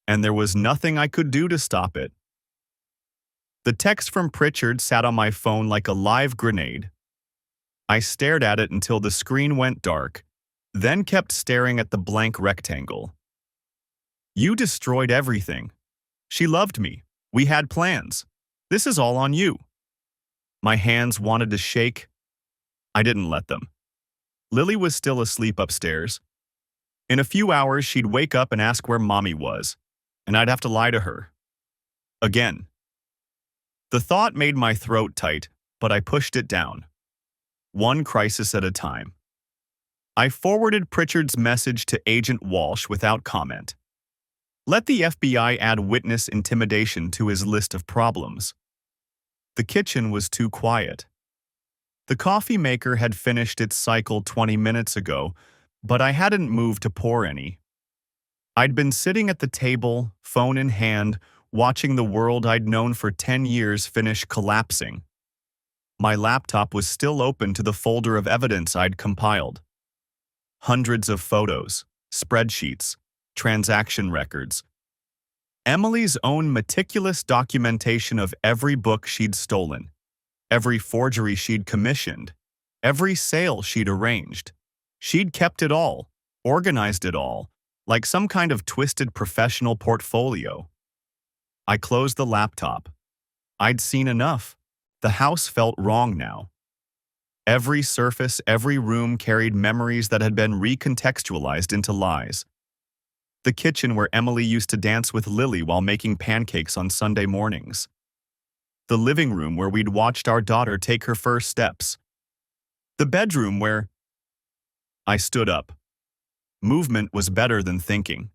and there was nothing I could do to stop it. The text from Pritchard sat on my phone like a live grenade. I stared at it until the screen went dark, then kept staring at the blank rectangle. You destroyed everything. She loved me. We had plans. This is all on you. My hands wanted to shake. I didn't let them. Lily was still asleep upstairs. In a few hours, she'd wake up and ask where Mommy was, and I'd have to lie to her. Again. The thought made my throat tight, but I pushed it down. One crisis at a time. I forwarded Pritchard's message to Agent Walsh without comment. Let the FBI add witness intimidation to his list of problems. The kitchen was too quiet. The coffee maker had finished its cycle 20 minutes ago, but I hadn't moved to pour any. I'd been sitting at the table, phone in hand, watching the world I'd known for 10 years finish collapsing. My laptop was still open to the folder of evidence I'd compiled. Hundreds of photos, spreadsheets, transaction records. Emily's own meticulous documentation of every book she'd stolen, every forgery she'd commissioned, every sale she'd arranged. She'd kept it all, organized it all, like some kind of twisted professional portfolio. I closed the laptop. I'd seen enough. The house felt wrong now. Every surface, every room carried memories that had been recontextualized into lies. The kitchen where Emily used to dance with Lily while making pancakes on Sunday mornings. The living room where we'd watched our daughter take her first steps. The bedroom where... I stood up. Movement was better than thinking.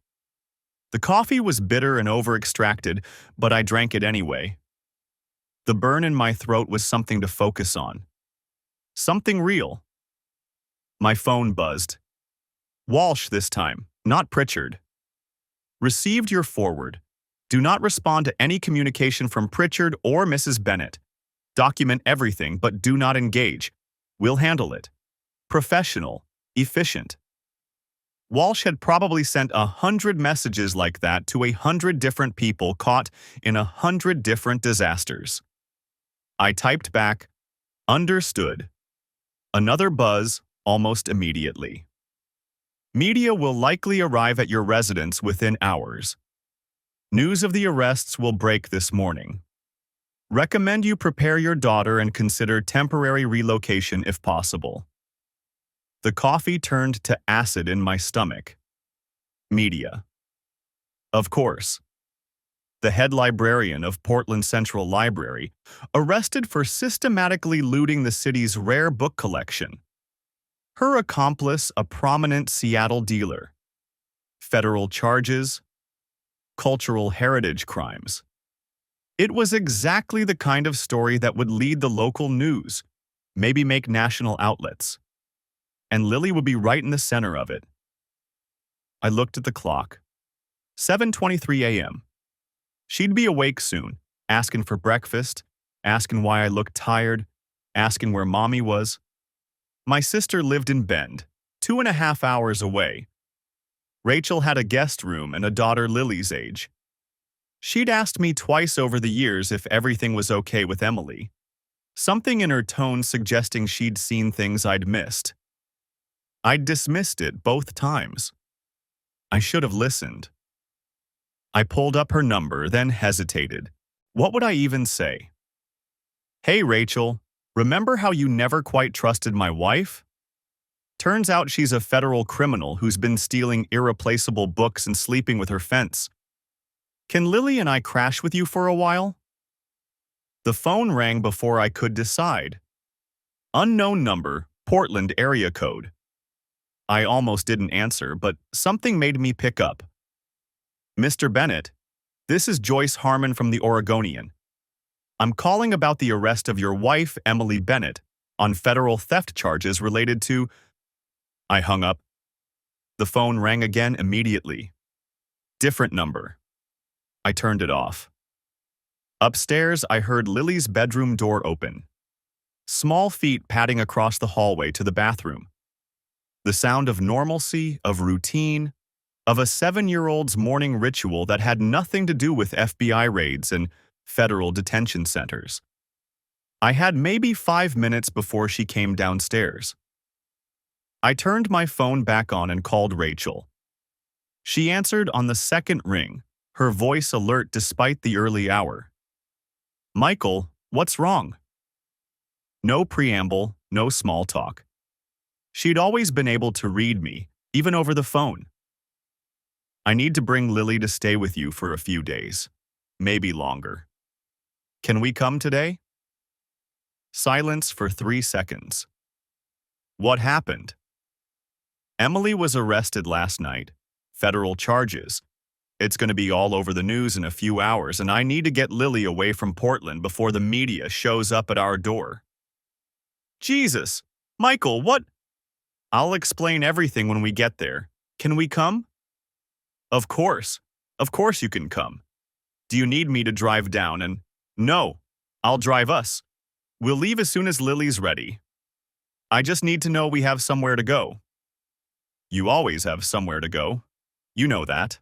The coffee was bitter and over-extracted, but I drank it anyway. The burn in my throat was something to focus on. Something real. My phone buzzed. Walsh this time, not Pritchard. Received your forward. Do not respond to any communication from Pritchard or Mrs. Bennett. Document everything, but do not engage. We'll handle it. Professional. Efficient. Walsh had probably sent 100 messages like that to 100 different people caught in 100 different disasters. I typed back, understood. Another buzz, almost immediately. Media will likely arrive at your residence within hours. News of the arrests will break this morning. Recommend you prepare your daughter and consider temporary relocation if possible. The coffee turned to acid in my stomach. Media. Of course. The head librarian of Portland Central Library, arrested for systematically looting the city's rare book collection. Her accomplice, a prominent Seattle dealer. Federal charges, cultural heritage crimes. It was exactly the kind of story that would lead the local news, maybe make national outlets. And Lily would be right in the center of it. I looked at the clock. 7:23 a.m. She'd be awake soon, asking for breakfast, asking why I looked tired, asking where Mommy was. My sister lived in Bend, 2.5 hours away. Rachel had a guest room and a daughter Lily's age. She'd asked me twice over the years if everything was okay with Emily, something in her tone suggesting she'd seen things I'd missed. I'd dismissed it both times. I should have listened. I pulled up her number, then hesitated. What would I even say? Hey, Rachel, remember how you never quite trusted my wife? Turns out she's a federal criminal who's been stealing irreplaceable books and sleeping with her fence. Can Lily and I crash with you for a while? The phone rang before I could decide. Unknown number, Portland area code. I almost didn't answer, but something made me pick up. Mr. Bennett, this is Joyce Harmon from the Oregonian. I'm calling about the arrest of your wife, Emily Bennett, on federal theft charges related to... I hung up. The phone rang again immediately. Different number. I turned it off. Upstairs, I heard Lily's bedroom door open. Small feet padding across the hallway to the bathroom. The sound of normalcy, of routine, of a 7-year-old's morning ritual that had nothing to do with FBI raids and federal detention centers. I had maybe 5 minutes before she came downstairs. I turned my phone back on and called Rachel. She answered on the second ring, her voice alert despite the early hour. Michael, what's wrong? No preamble, no small talk. She'd always been able to read me, even over the phone. I need to bring Lily to stay with you for a few days, maybe longer. Can we come today? Silence for 3 seconds. What happened? Emily was arrested last night. Federal charges. It's going to be all over the news in a few hours, and I need to get Lily away from Portland before the media shows up at our door. Jesus! Michael, what? I'll explain everything when we get there. Can we come? Of course. Of course you can come. Do you need me to drive down and... No, I'll drive us. We'll leave as soon as Lily's ready. I just need to know we have somewhere to go. You always have somewhere to go. You know that.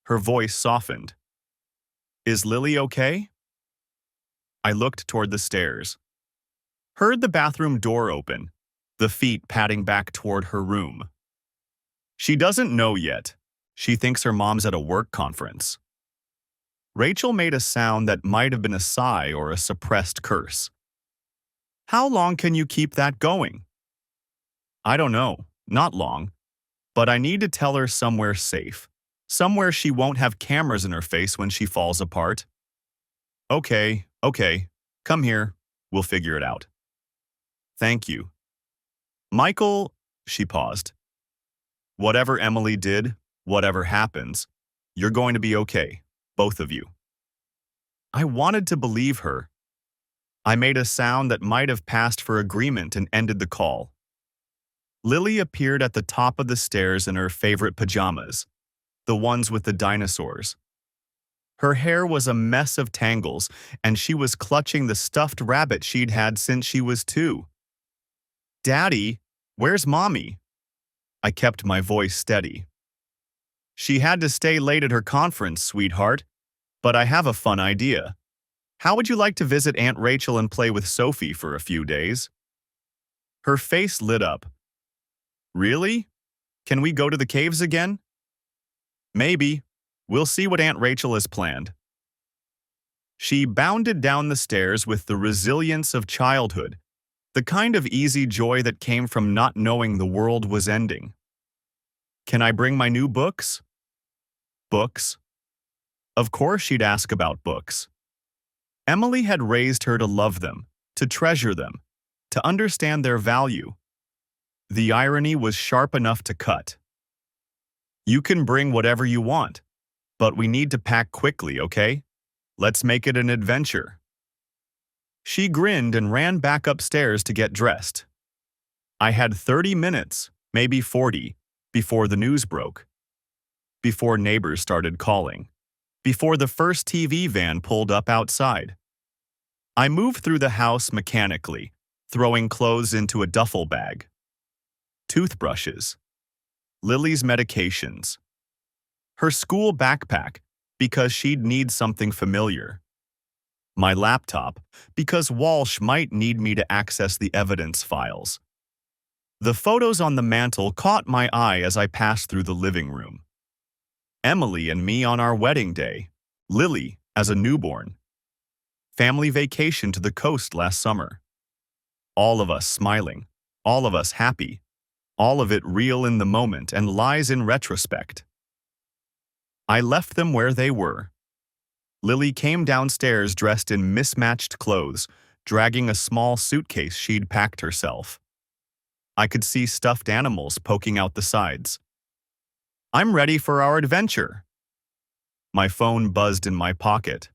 Her voice softened. Is Lily okay? I looked toward the stairs. Heard the bathroom door open, the feet padding back toward her room. She doesn't know yet. She thinks her mom's at a work conference. Rachel made a sound that might have been a sigh or a suppressed curse. How long can you keep that going? I don't know, not long. But I need to tell her somewhere safe. Somewhere she won't have cameras in her face when she falls apart. Okay, come here. We'll figure it out. Thank you. Michael, she paused. Whatever Emily did, whatever happens, you're going to be okay, both of you. I wanted to believe her. I made a sound that might have passed for agreement and ended the call. Lily appeared at the top of the stairs in her favorite pajamas, the ones with the dinosaurs. Her hair was a mess of tangles, and she was clutching the stuffed rabbit she'd had since she was 2. Daddy, where's Mommy? I kept my voice steady. She had to stay late at her conference, sweetheart, but I have a fun idea. How would you like to visit Aunt Rachel and play with Sophie for a few days? Her face lit up. Really? Can we go to the caves again? Maybe. We'll see what Aunt Rachel has planned. She bounded down the stairs with the resilience of childhood, the kind of easy joy that came from not knowing the world was ending. Can I bring my new books? Books? Of course she'd ask about books. Emily had raised her to love them, to treasure them, to understand their value. The irony was sharp enough to cut. You can bring whatever you want, but we need to pack quickly, okay? Let's make it an adventure. She grinned and ran back upstairs to get dressed. I had 30 minutes, maybe 40, before the news broke. Before neighbors started calling. Before the first TV van pulled up outside. I moved through the house mechanically, throwing clothes into a duffel bag. Toothbrushes. Lily's medications. Her school backpack, because she'd need something familiar. My laptop, because Walsh might need me to access the evidence files. The photos on the mantel caught my eye as I passed through the living room. Emily and me on our wedding day. Lily as a newborn. Family vacation to the coast last summer. All of us smiling. All of us happy. All of it real in the moment and lies in retrospect. I left them where they were. Lily came downstairs dressed in mismatched clothes, dragging a small suitcase she'd packed herself. I could see stuffed animals poking out the sides. I'm ready for our adventure. My phone buzzed in my pocket.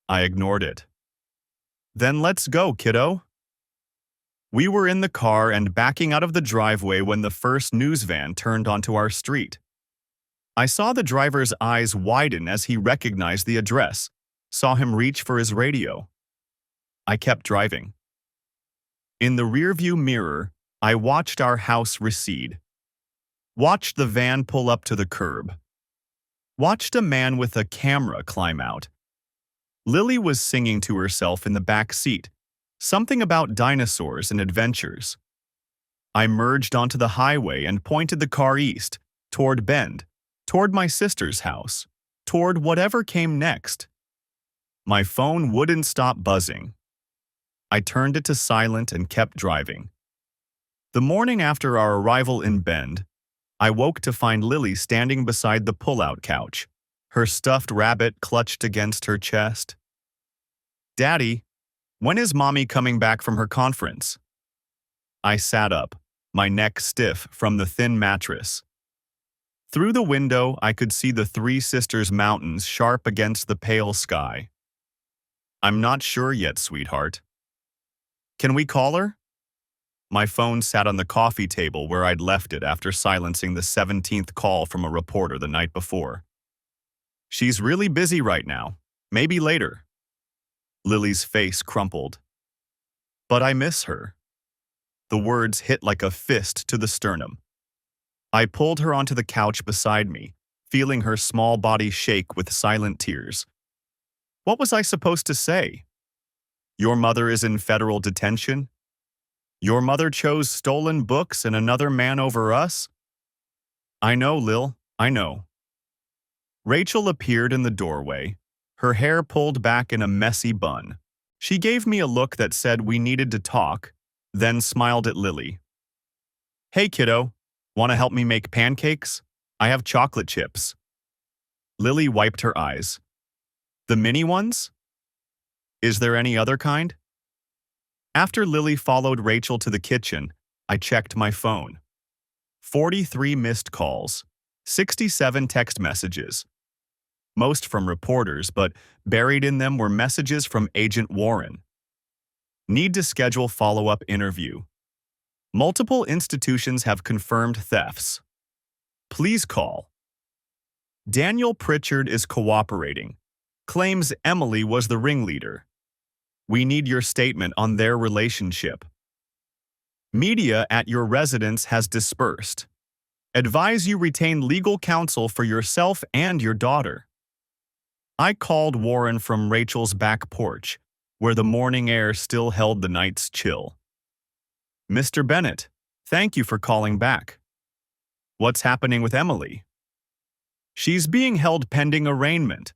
I ignored it. Then let's go, kiddo. We were in the car and backing out of the driveway when the first news van turned onto our street. I saw the driver's eyes widen as he recognized the address, saw him reach for his radio. I kept driving. In the rearview mirror, I watched our house recede. Watched the van pull up to the curb. Watched a man with a camera climb out. Lily was singing to herself in the back seat, something about dinosaurs and adventures. I merged onto the highway and pointed the car east, toward Bend, toward my sister's house, toward whatever came next. My phone wouldn't stop buzzing. I turned it to silent and kept driving. The morning after our arrival in Bend, I woke to find Lily standing beside the pull-out couch, her stuffed rabbit clutched against her chest. Daddy, when is Mommy coming back from her conference? I sat up, my neck stiff from the thin mattress. Through the window, I could see the Three Sisters Mountains sharp against the pale sky. I'm not sure yet, sweetheart. Can we call her? My phone sat on the coffee table where I'd left it after silencing the 17th call from a reporter the night before. She's really busy right now. Maybe later. Lily's face crumpled. But I miss her. The words hit like a fist to the sternum. I pulled her onto the couch beside me, feeling her small body shake with silent tears. What was I supposed to say? Your mother is in federal detention? Your mother chose stolen books and another man over us? I know, Lil, I know. Rachel appeared in the doorway, her hair pulled back in a messy bun. She gave me a look that said we needed to talk, then smiled at Lily. Hey, kiddo, want to help me make pancakes? I have chocolate chips. Lily wiped her eyes. The mini ones? Is there any other kind? After Lily followed Rachel to the kitchen, I checked my phone. 43 missed calls, 67 text messages. Most from reporters, but buried in them were messages from Agent Warren. Need to schedule follow-up interview. Multiple institutions have confirmed thefts. Please call. Daniel Pritchard is cooperating. Claims Emily was the ringleader. We need your statement on their relationship. Media at your residence has dispersed. Advise you retain legal counsel for yourself and your daughter. I called Warren from Rachel's back porch, where the morning air still held the night's chill. Mr. Bennett, thank you for calling back. What's happening with Emily? She's being held pending arraignment.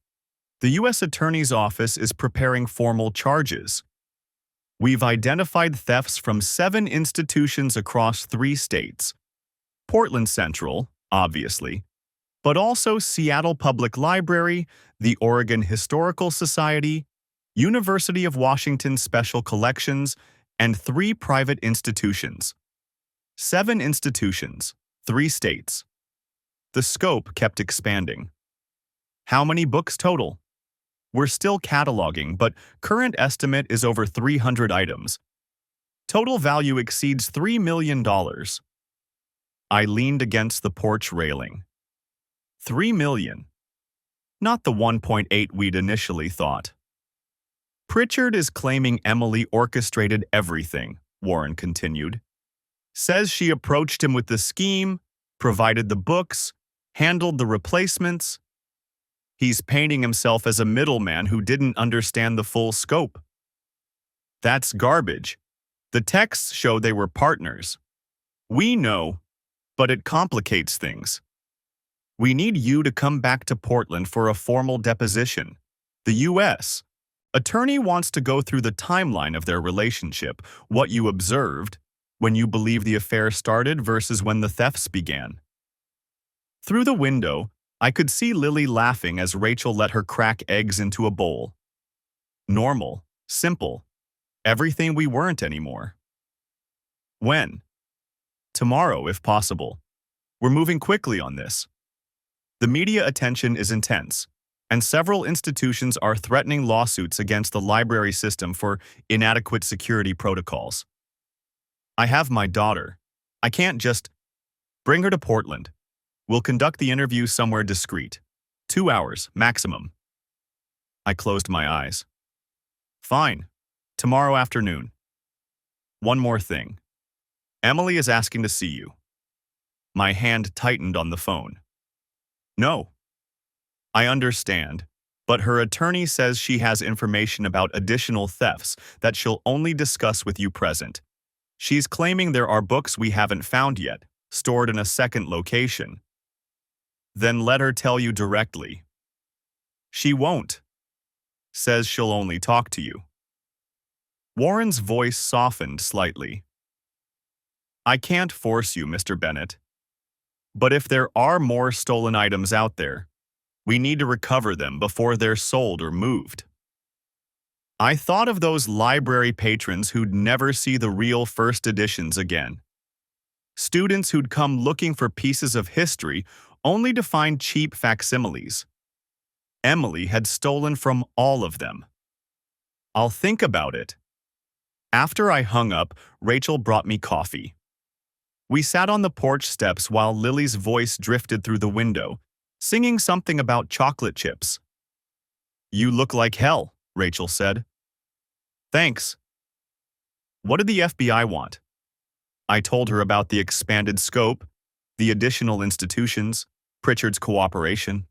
The U.S. Attorney's Office is preparing formal charges. We've identified thefts from 7 institutions across 3 states: Portland Central, obviously, but also Seattle Public Library, the Oregon Historical Society, University of Washington Special Collections, and 3 private institutions. 7 institutions, 3 states. The scope kept expanding. How many books total? We're still cataloging, but current estimate is over 300 items. Total value exceeds $3 million. I leaned against the porch railing. 3 million. Not the 1.8 we'd initially thought. Pritchard is claiming Emily orchestrated everything, Warren continued. Says she approached him with the scheme, provided the books, handled the replacements. He's painting himself as a middleman who didn't understand the full scope. That's garbage. The texts show they were partners. We know, but it complicates things. We need you to come back to Portland for a formal deposition. The U.S. attorney wants to go through the timeline of their relationship, what you observed, when you believe the affair started versus when the thefts began. Through the window, I could see Lily laughing as Rachel let her crack eggs into a bowl. Normal, simple, everything we weren't anymore. When? Tomorrow, if possible. We're moving quickly on this. The media attention is intense, and several institutions are threatening lawsuits against the library system for inadequate security protocols. I have my daughter. I can't just bring her to Portland. We'll conduct the interview somewhere discreet. 2 hours, maximum. I closed my eyes. Fine. Tomorrow afternoon. One more thing. Emily is asking to see you. My hand tightened on the phone. No. I understand, but her attorney says she has information about additional thefts that she'll only discuss with you present. She's claiming there are books we haven't found yet, stored in a second location. Then let her tell you directly. She won't. Says she'll only talk to you. Warren's voice softened slightly. I can't force you, Mr. Bennett. But if there are more stolen items out there, we need to recover them before they're sold or moved. I thought of those library patrons who'd never see the real first editions again. Students who'd come looking for pieces of history only to find cheap facsimiles. Emily had stolen from all of them. I'll think about it. After I hung up, Rachel brought me coffee. We sat on the porch steps while Lily's voice drifted through the window, singing something about chocolate chips. You look like hell, Rachel said. Thanks. What did the FBI want? I told her about the expanded scope, the additional institutions, Pritchard's cooperation.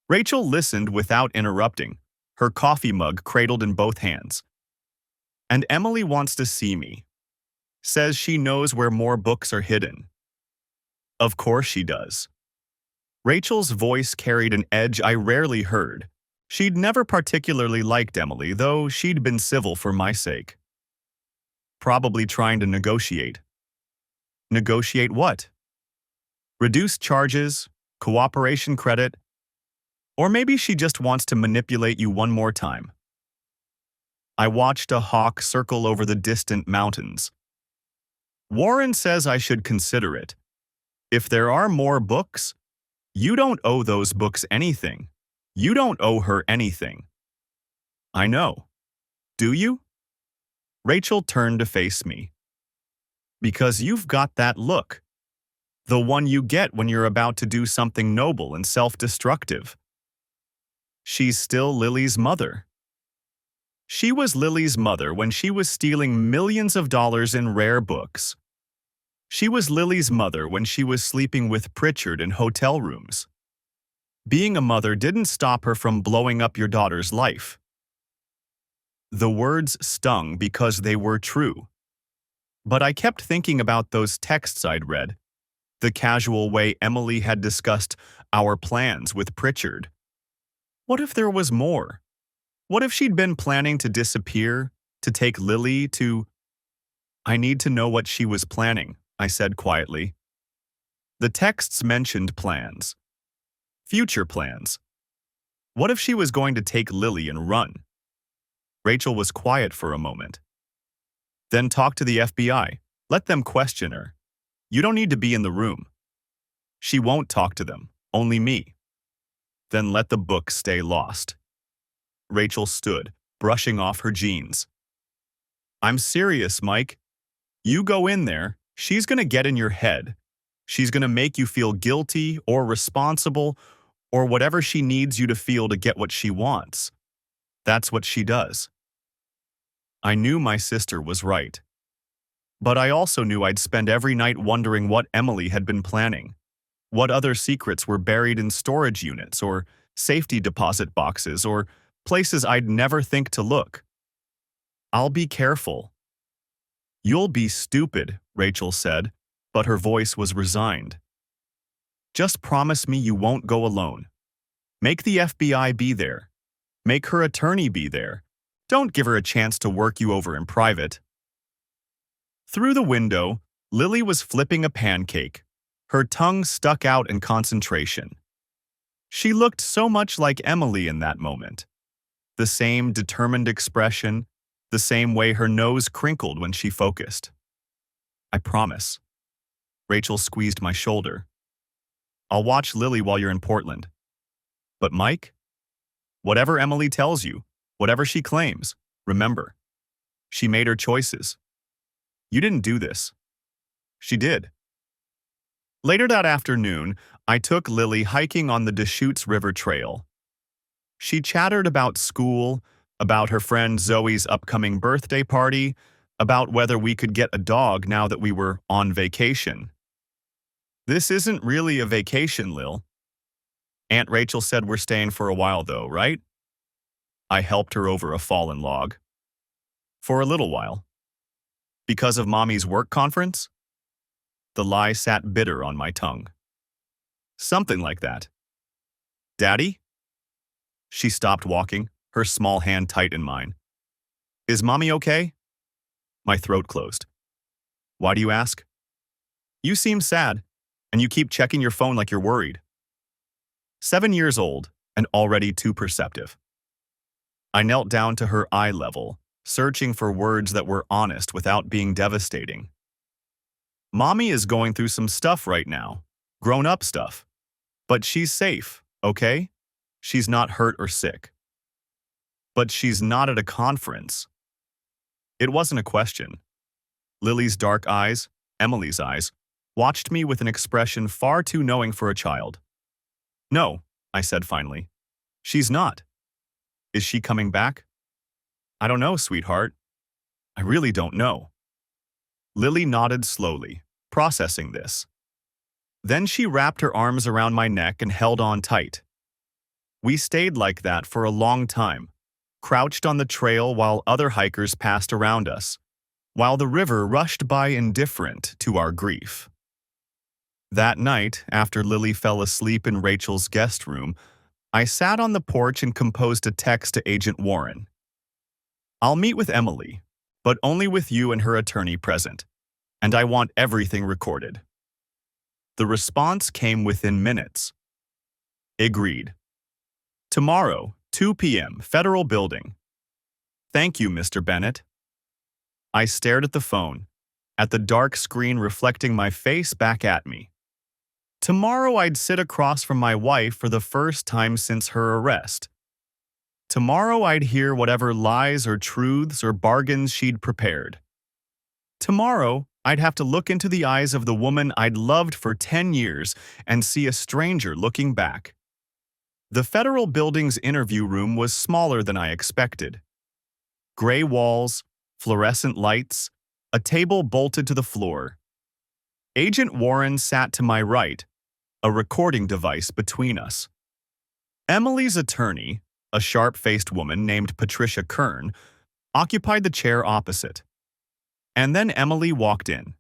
Rachel listened without interrupting, her coffee mug cradled in both hands. And Emily wants to see me. Says she knows where more books are hidden. Of course she does. Rachel's voice carried an edge I rarely heard. She'd never particularly liked Emily, though she'd been civil for my sake. Probably trying to negotiate. Negotiate what? Reduce charges, cooperation credit, or maybe she just wants to manipulate you one more time. I watched a hawk circle over the distant mountains. Warren says I should consider it. If there are more books, you don't owe those books anything. You don't owe her anything. I know. Do you? Rachel turned to face me. Because you've got that look. The one you get when you're about to do something noble and self-destructive. She's still Lily's mother. She was Lily's mother when she was stealing millions of dollars in rare books. She was Lily's mother when she was sleeping with Pritchard in hotel rooms. Being a mother didn't stop her from blowing up your daughter's life. The words stung because they were true. But I kept thinking about those texts I'd read, the casual way Emily had discussed our plans with Pritchard. What if there was more? What if she'd been planning to disappear, to take Lily to... I need to know what she was planning, I said quietly. The texts mentioned plans. Future plans. What if she was going to take Lily and run? Rachel was quiet for a moment. Then talk to the FBI. Let them question her. You don't need to be in the room. She won't talk to them, only me. Then let the book stay lost. Rachel stood, brushing off her jeans. I'm serious, Mike. You go in there, she's gonna get in your head. She's gonna make you feel guilty or responsible or whatever she needs you to feel to get what she wants. That's what she does. I knew my sister was right. But I also knew I'd spend every night wondering what Emily had been planning. What other secrets were buried in storage units or safety deposit boxes or places I'd never think to look. I'll be careful. You'll be stupid, Rachel said, but her voice was resigned. Just promise me you won't go alone. Make the FBI be there. Make her attorney be there. Don't give her a chance to work you over in private. Through the window, Lily was flipping a pancake. Her tongue stuck out in concentration. She looked so much like Emily in that moment. The same determined expression, the same way her nose crinkled when she focused. I promise. Rachel squeezed my shoulder. I'll watch Lily while you're in Portland. But Mike? Whatever Emily tells you, whatever she claims, remember, she made her choices. You didn't do this. She did. Later that afternoon, I took Lily hiking on the Deschutes River Trail. She chattered about school, about her friend Zoe's upcoming birthday party, about whether we could get a dog now that we were on vacation. This isn't really a vacation, Lil. Aunt Rachel said we're staying for a while though, right? I helped her over a fallen log. For a little while. Because of Mommy's work conference? The lie sat bitter on my tongue. Something like that. Daddy? She stopped walking, her small hand tight in mine. Is Mommy okay? My throat closed. Why do you ask? You seem sad, and you keep checking your phone like you're worried. 7 years old, and already too perceptive. I knelt down to her eye level, searching for words that were honest without being devastating. Mommy is going through some stuff right now, grown-up stuff. But she's safe, okay? She's not hurt or sick. But she's not at a conference. It wasn't a question. Lily's dark eyes, Emily's eyes, watched me with an expression far too knowing for a child. No, I said finally. She's not. Is she coming back? I don't know, sweetheart. I really don't know. Lily nodded slowly, processing this. Then she wrapped her arms around my neck and held on tight. We stayed like that for a long time, crouched on the trail while other hikers passed around us, while the river rushed by indifferent to our grief. That night, after Lily fell asleep in Rachel's guest room, I sat on the porch and composed a text to Agent Warren. I'll meet with Emily, but only with you and her attorney present, and I want everything recorded. The response came within minutes. Agreed. Tomorrow, 2 p.m., Federal Building. Thank you, Mr. Bennett. I stared at the phone, at the dark screen reflecting my face back at me. Tomorrow I'd sit across from my wife for the first time since her arrest. Tomorrow I'd hear whatever lies or truths or bargains she'd prepared. Tomorrow I'd have to look into the eyes of the woman I'd loved for 10 years and see a stranger looking back. The Federal Building's interview room was smaller than I expected. Gray walls, fluorescent lights, a table bolted to the floor. Agent Warren sat to my right, a recording device between us. Emily's attorney, a sharp-faced woman named Patricia Kern, occupied the chair opposite. And then Emily walked in.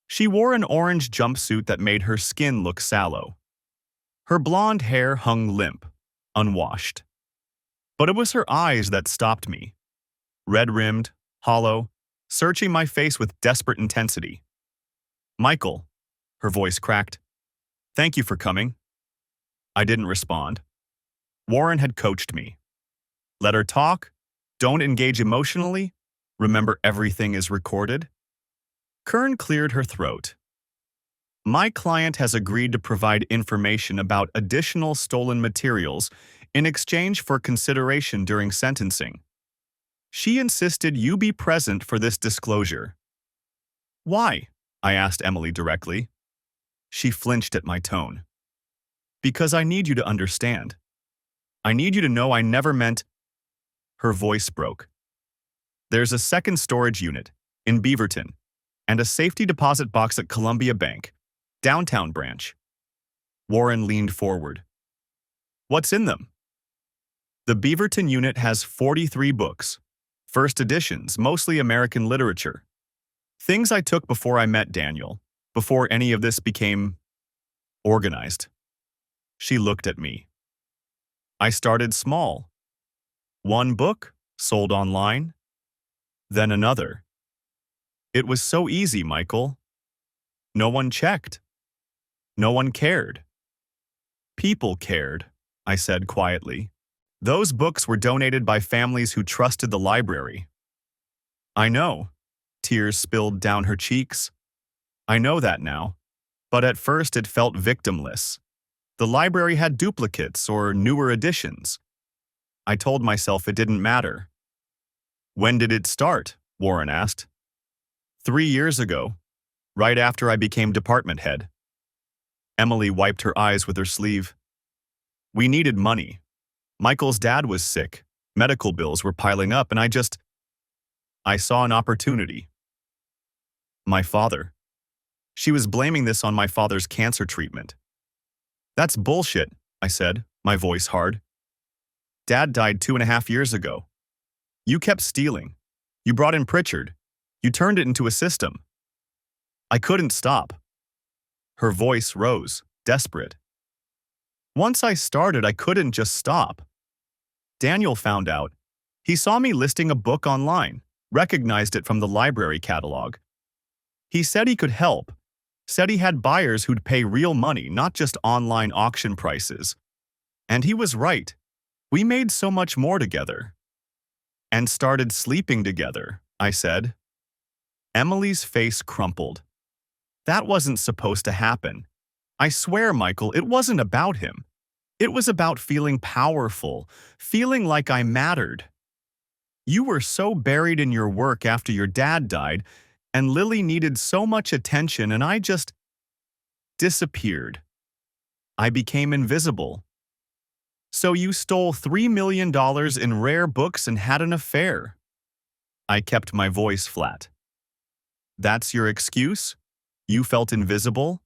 She wore an orange jumpsuit that made her skin look sallow. Her blonde hair hung limp, unwashed. But it was her eyes that stopped me. Red-rimmed, hollow, searching my face with desperate intensity. Michael, her voice cracked, Thank you for coming. I didn't respond. Warren had coached me. Let her talk. Don't engage emotionally. Remember, everything is recorded. Kern cleared her throat. My client has agreed to provide information about additional stolen materials in exchange for consideration during sentencing. She insisted you be present for this disclosure. Why? I asked Emily directly. She flinched at my tone. Because I need you to understand. I need you to know I never meant. Her voice broke. There's a second storage unit in Beaverton and a safety deposit box at Columbia Bank, downtown branch. Warren leaned forward. What's in them? The Beaverton unit has 43 books, first editions, mostly American literature. Things I took before I met Daniel, before any of this became organized. She looked at me. I started small. One book, sold online, then another. It was so easy, Michael. No one checked. No one cared. People cared, I said quietly. Those books were donated by families who trusted the library. I know. Tears spilled down her cheeks. I know that now. But at first it felt victimless. The library had duplicates or newer editions. I told myself it didn't matter. When did it start? Warren asked. 3 years ago, right after I became department head. Emily wiped her eyes with her sleeve. We needed money. Michael's dad was sick. Medical bills were piling up, and I saw an opportunity. My father. She was blaming this on my father's cancer treatment. That's bullshit, I said, my voice hard. Dad died 2.5 years ago. You kept stealing. You brought in Pritchard. You turned it into a system. I couldn't stop. Her voice rose, desperate. Once I started, I couldn't just stop. Daniel found out. He saw me listing a book online, recognized it from the library catalog. He said he could help, said he had buyers who'd pay real money, not just online auction prices. And he was right. We made so much more together. And started sleeping together, I said. Emily's face crumpled. That wasn't supposed to happen. I swear, Michael, it wasn't about him. It was about feeling powerful, feeling like I mattered. You were so buried in your work after your dad died, and Lily needed so much attention, and I just disappeared. I became invisible. So you stole $3 million in rare books and had an affair. I kept my voice flat. That's your excuse? You felt invisible?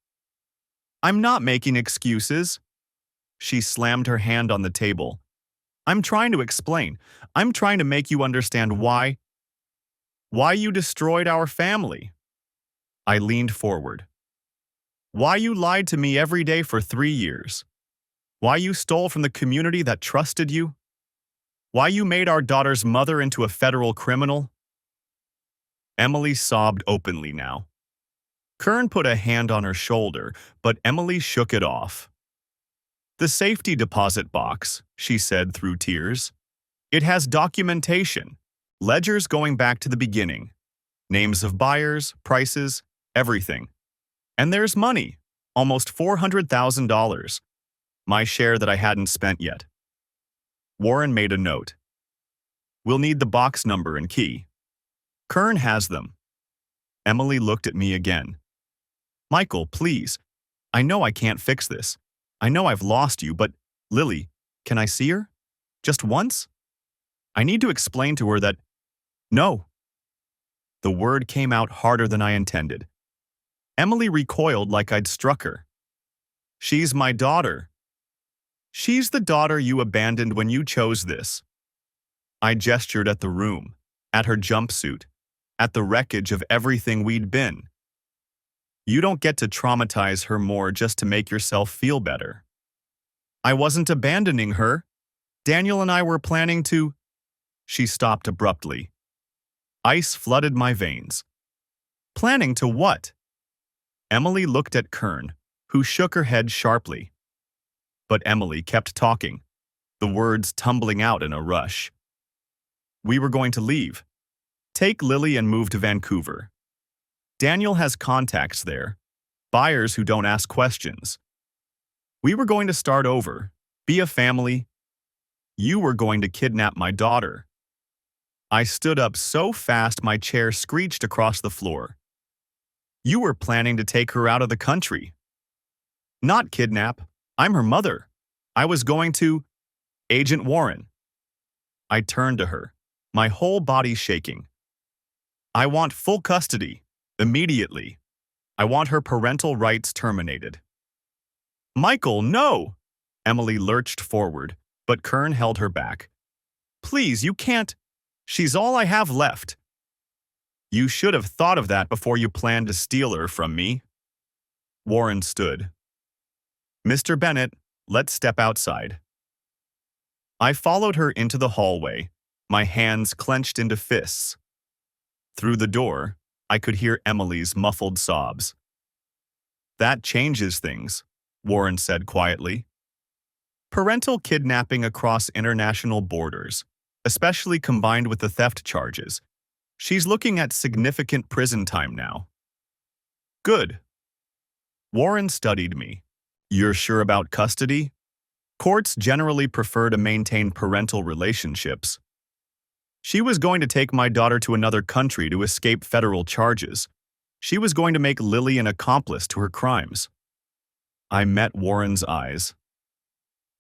I'm not making excuses. She slammed her hand on the table. I'm trying to explain. I'm trying to make you understand why you destroyed our family. I leaned forward. Why you lied to me every day for 3 years. Why you stole from the community that trusted you. Why you made our daughter's mother into a federal criminal. Emily sobbed openly now. Kern put a hand on her shoulder, but Emily shook it off. The safety deposit box, she said through tears. It has documentation, ledgers going back to the beginning, names of buyers, prices, everything. And there's money, almost $400,000, my share that I hadn't spent yet. Warren made a note. We'll need the box number and key. Kern has them. Emily looked at me again. Michael, please. I know I can't fix this. I know I've lost you, but Lily, can I see her? Just once? I need to explain to her that, no. The word came out harder than I intended. Emily recoiled like I'd struck her. She's my daughter. She's the daughter you abandoned when you chose this. I gestured at the room, at her jumpsuit, at the wreckage of everything we'd been. You don't get to traumatize her more just to make yourself feel better. I wasn't abandoning her. Daniel and I were planning to. She stopped abruptly. Ice flooded my veins. Planning to what? Emily looked at Kern, who shook her head sharply. But Emily kept talking, the words tumbling out in a rush. We were going to leave. Take Lily and move to Vancouver. Daniel has contacts there, buyers who don't ask questions. We were going to start over, be a family. You were going to kidnap my daughter. I stood up so fast my chair screeched across the floor. You were planning to take her out of the country. Not kidnap. I'm her mother. I was going to… Agent Warren. I turned to her, my whole body shaking. I want full custody, immediately. I want her parental rights terminated. Michael, no! Emily lurched forward, but Kern held her back. Please, you can't. She's all I have left. You should have thought of that before you planned to steal her from me. Warren stood. Mr. Bennett, let's step outside. I followed her into the hallway, my hands clenched into fists. Through the door, I could hear Emily's muffled sobs. That changes things, Warren said quietly. Parental kidnapping across international borders, especially combined with the theft charges. She's looking at significant prison time now. Good. Warren studied me. You're sure about custody? Courts generally prefer to maintain parental relationships. She was going to take my daughter to another country to escape federal charges. She was going to make Lily an accomplice to her crimes. I met Warren's eyes.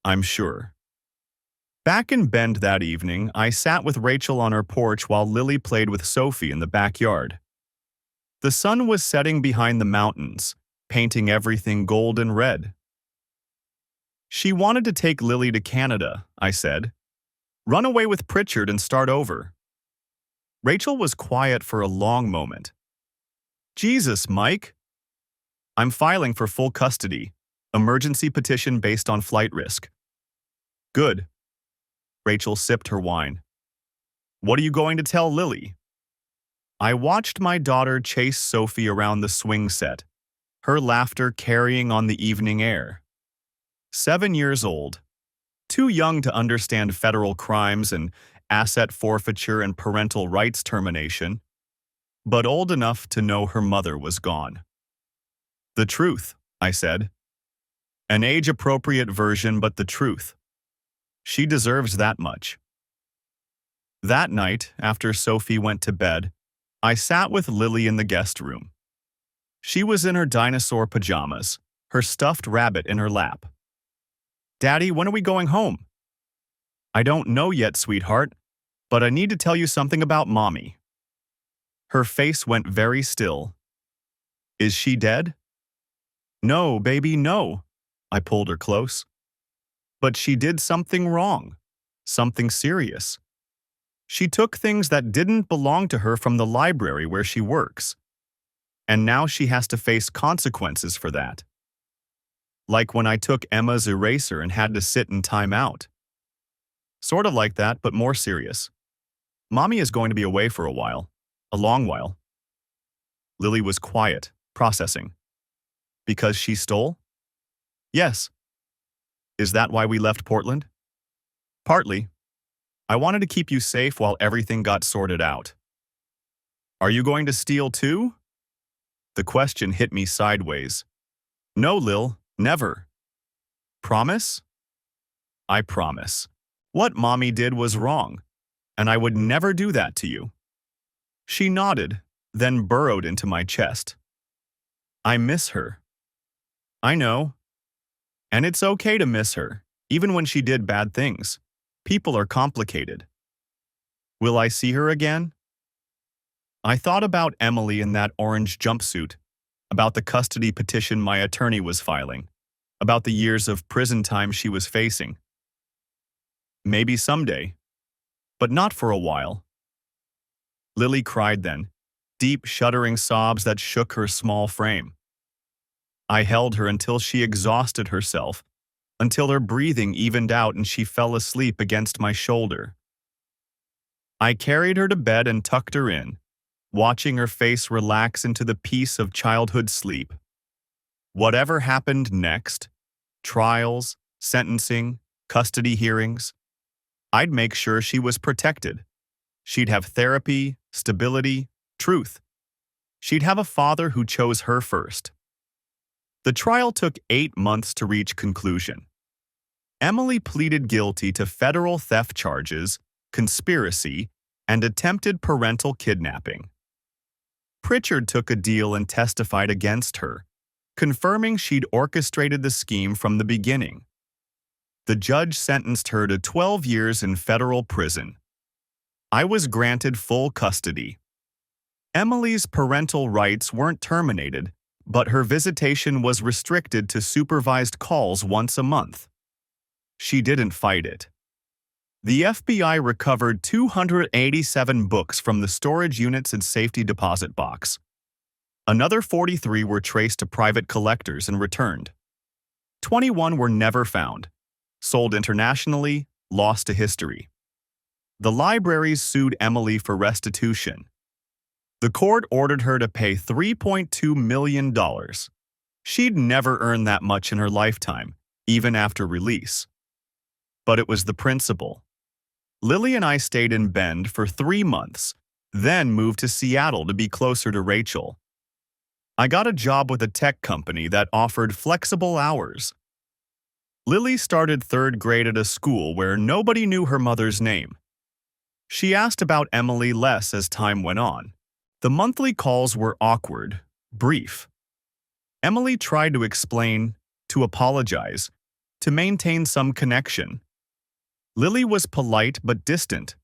I'm sure. Back in Bend that evening, I sat with Rachel on her porch while Lily played with Sophie in the backyard. The sun was setting behind the mountains, painting everything gold and red. She wanted to take Lily to Canada, I said. Run away with Pritchard and start over. Rachel was quiet for a long moment. Jesus, Mike. I'm filing for full custody. Emergency petition based on flight risk. Good. Rachel sipped her wine. What are you going to tell Lily? I watched my daughter chase Sophie around the swing set, her laughter carrying on the evening air. 7 years old, too young to understand federal crimes and asset forfeiture and parental rights termination, but old enough to know her mother was gone. The truth, I said. An age-appropriate version, but the truth. She deserves that much. That night, after Sophie went to bed, I sat with Lily in the guest room. She was in her dinosaur pajamas, her stuffed rabbit in her lap. Daddy, when are we going home? I don't know yet, sweetheart, but I need to tell you something about Mommy. Her face went very still. Is she dead? No, baby, no. I pulled her close. But she did something wrong, something serious. She took things that didn't belong to her from the library where she works. And now she has to face consequences for that. Like when I took Emma's eraser and had to sit in time out. Sort of like that, but more serious. Mommy is going to be away for a while. A long while. Lily was quiet, processing. Because she stole? Yes. Is that why we left Portland? Partly. I wanted to keep you safe while everything got sorted out. Are you going to steal too? The question hit me sideways. No, Lil, never. Promise? I promise. What Mommy did was wrong, and I would never do that to you. She nodded, then burrowed into my chest. I miss her. I know. And it's okay to miss her, even when she did bad things. People are complicated. Will I see her again? I thought about Emily in that orange jumpsuit, about the custody petition my attorney was filing, about the years of prison time she was facing. Maybe someday, but not for a while. Lily cried then, deep, shuddering sobs that shook her small frame. I held her until she exhausted herself, until her breathing evened out and she fell asleep against my shoulder. I carried her to bed and tucked her in, watching her face relax into the peace of childhood sleep. Whatever happened next, trials, sentencing, custody hearings, I'd make sure she was protected. She'd have therapy, stability, truth. She'd have a father who chose her first. The trial took 8 months to reach conclusion. Emily pleaded guilty to federal theft charges, conspiracy, and attempted parental kidnapping. Pritchard took a deal and testified against her, confirming she'd orchestrated the scheme from the beginning. The judge sentenced her to 12 years in federal prison. I was granted full custody. Emily's parental rights weren't terminated, but her visitation was restricted to supervised calls once a month. She didn't fight it. The FBI recovered 287 books from the storage unit's and safety deposit box. Another 43 were traced to private collectors and returned. 21 were never found, sold internationally, lost to history. The libraries sued Emily for restitution. The court ordered her to pay $3.2 million. She'd never earned that much in her lifetime, even after release. But it was the principle. Lily and I stayed in Bend for 3 months, then moved to Seattle to be closer to Rachel. I got a job with a tech company that offered flexible hours. Lily started 3rd grade at a school where nobody knew her mother's name. She asked about Emily less as time went on. The monthly calls were awkward, brief. Emily tried to explain, to apologize, to maintain some connection. Lily was polite but distant.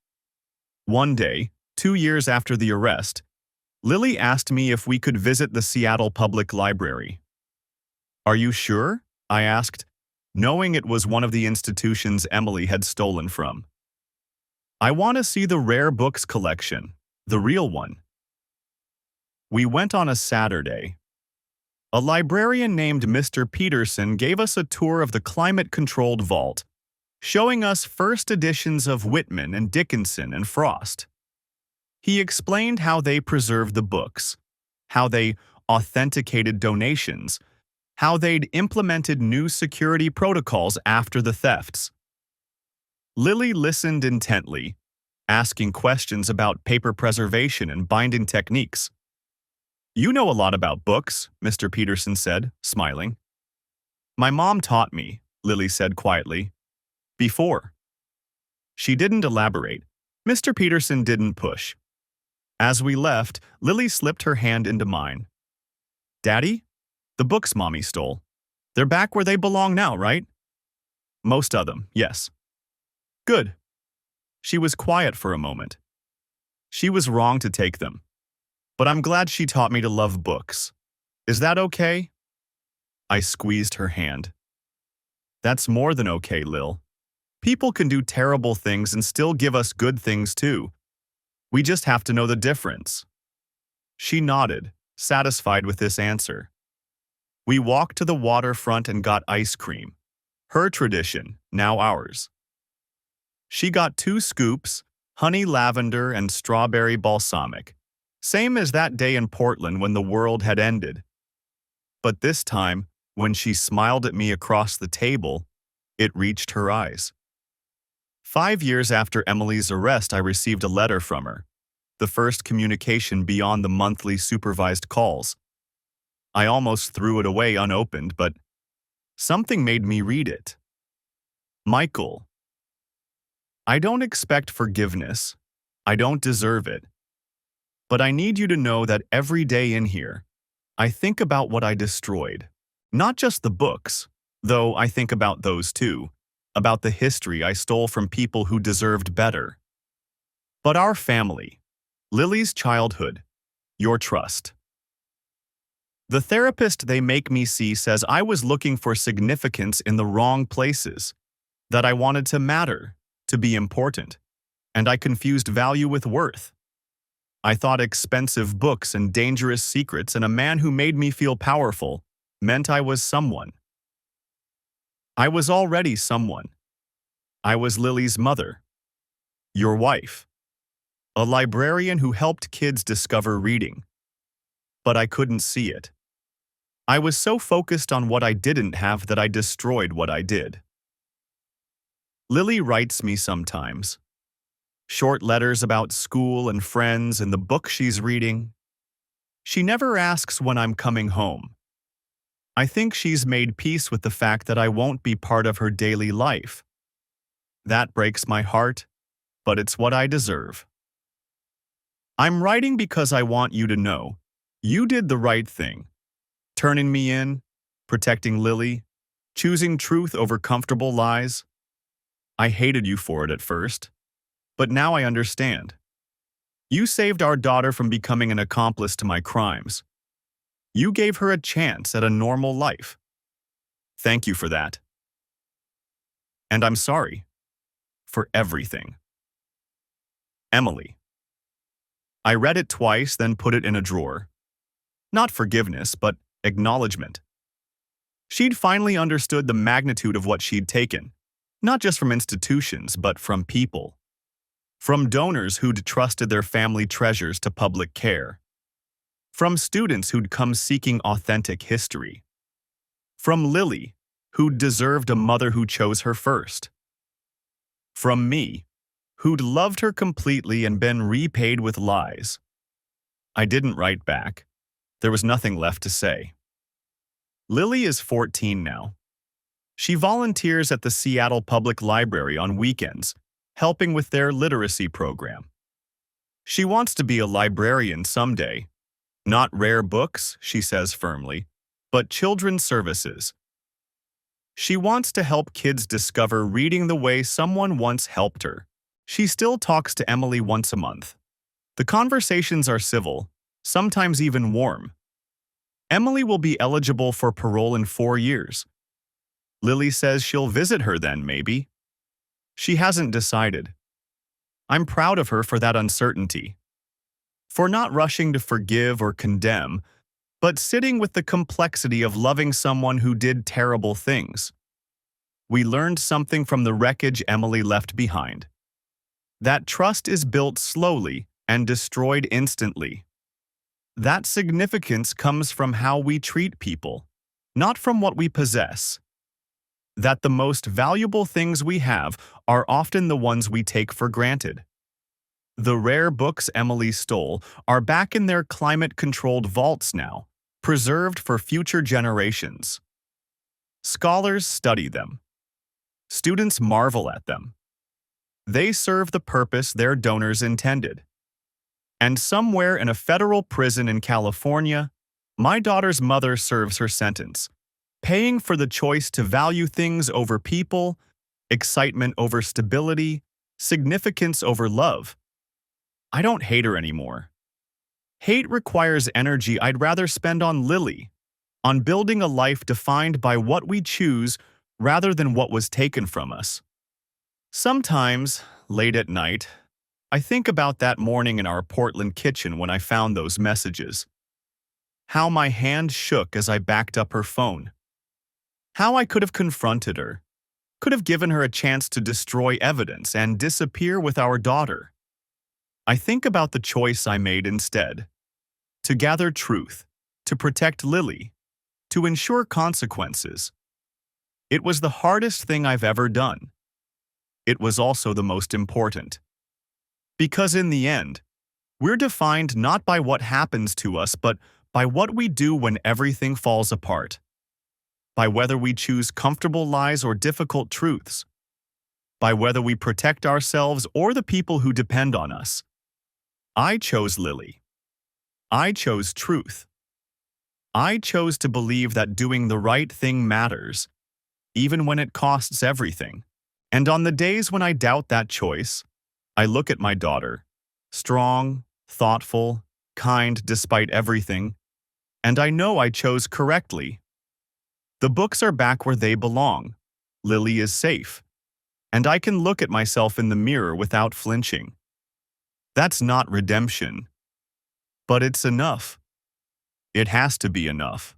One day, 2 years after the arrest, Lily asked me if we could visit the Seattle Public Library. "Are you sure?" I asked, knowing it was one of the institutions Emily had stolen from. "I want to see the rare books collection, the real one." We went on a Saturday. A librarian named Mr. Peterson gave us a tour of the climate-controlled vault, showing us first editions of Whitman and Dickinson and Frost. He explained how they preserved the books, how they authenticated donations, how they'd implemented new security protocols after the thefts. Lily listened intently, asking questions about paper preservation and binding techniques. "You know a lot about books," Mr. Peterson said, smiling. "My mom taught me," Lily said quietly. "Before." She didn't elaborate. Mr. Peterson didn't push. As we left, Lily slipped her hand into mine. "Daddy? The books Mommy stole. They're back where they belong now, right?" "Most of them, yes." "Good." She was quiet for a moment. "She was wrong to take them. But I'm glad she taught me to love books. Is that okay?" I squeezed her hand. "That's more than okay, Lil. People can do terrible things and still give us good things too. We just have to know the difference." She nodded, satisfied with this answer. We walked to the waterfront and got ice cream. Her tradition, now ours. She got 2 scoops, honey lavender and strawberry balsamic, same as that day in Portland when the world had ended. But this time, when she smiled at me across the table, it reached her eyes. 5 years after Emily's arrest, I received a letter from her, the first communication beyond the monthly supervised calls. I almost threw it away unopened, but something made me read it. "Michael, I don't expect forgiveness. I don't deserve it. But I need you to know that every day in here, I think about what I destroyed. Not just the books, though I think about those too, about the history I stole from people who deserved better. But our family, Lily's childhood, your trust. The therapist they make me see says I was looking for significance in the wrong places, that I wanted to matter, to be important, and I confused value with worth. I thought expensive books and dangerous secrets and a man who made me feel powerful meant I was someone. I was already someone. I was Lily's mother, your wife, a librarian who helped kids discover reading. But I couldn't see it. I was so focused on what I didn't have that I destroyed what I did. Lily writes me sometimes. Short letters about school and friends and the book she's reading. She never asks when I'm coming home. I think she's made peace with the fact that I won't be part of her daily life. That breaks my heart, but it's what I deserve. I'm writing because I want you to know you did the right thing. Turning me in, protecting Lily, choosing truth over comfortable lies. I hated you for it at first, but now I understand. You saved our daughter from becoming an accomplice to my crimes. You gave her a chance at a normal life. Thank you for that. And I'm sorry for everything. Emily. I read it twice, then put it in a drawer. Not forgiveness, but acknowledgement. She'd finally understood the magnitude of what she'd taken, not just from institutions, but from people. From donors who'd trusted their family treasures to public care. From students who'd come seeking authentic history. From Lily, who'd deserved a mother who chose her first. From me, who'd loved her completely and been repaid with lies. I didn't write back. There was nothing left to say. Lily is 14 now. She volunteers at the Seattle Public Library on weekends, helping with their literacy program. She wants to be a librarian someday. Not rare books, she says firmly, but children's services. She wants to help kids discover reading the way someone once helped her. She still talks to Emily once a month. The conversations are civil, sometimes even warm. Emily will be eligible for parole in 4 years. Lily says she'll visit her then, maybe. She hasn't decided. I'm proud of her for that uncertainty. For not rushing to forgive or condemn, but sitting with the complexity of loving someone who did terrible things. We learned something from the wreckage Emily left behind. That trust is built slowly and destroyed instantly. That significance comes from how we treat people, not from what we possess. That the most valuable things we have are often the ones we take for granted. The rare books Emily stole are back in their climate-controlled vaults now, preserved for future generations. Scholars study them. Students marvel at them. They serve the purpose their donors intended. And somewhere in a federal prison in California, my daughter's mother serves her sentence, paying for the choice to value things over people, excitement over stability, significance over love. I don't hate her anymore. Hate requires energy I'd rather spend on Lily, on building a life defined by what we choose rather than what was taken from us. Sometimes, late at night, I think about that morning in our Portland kitchen when I found those messages. How my hand shook as I backed up her phone. How I could have confronted her, could have given her a chance to destroy evidence and disappear with our daughter. I think about the choice I made instead. To gather truth, to protect Lily, to ensure consequences. It was the hardest thing I've ever done. It was also the most important. Because in the end, we're defined not by what happens to us, but by what we do when everything falls apart. By whether we choose comfortable lies or difficult truths. By whether we protect ourselves or the people who depend on us. I chose Lily. I chose truth. I chose to believe that doing the right thing matters, even when it costs everything. And on the days when I doubt that choice, I look at my daughter, strong, thoughtful, kind despite everything, and I know I chose correctly. The books are back where they belong. Lily is safe. And I can look at myself in the mirror without flinching. That's not redemption. But it's enough. It has to be enough.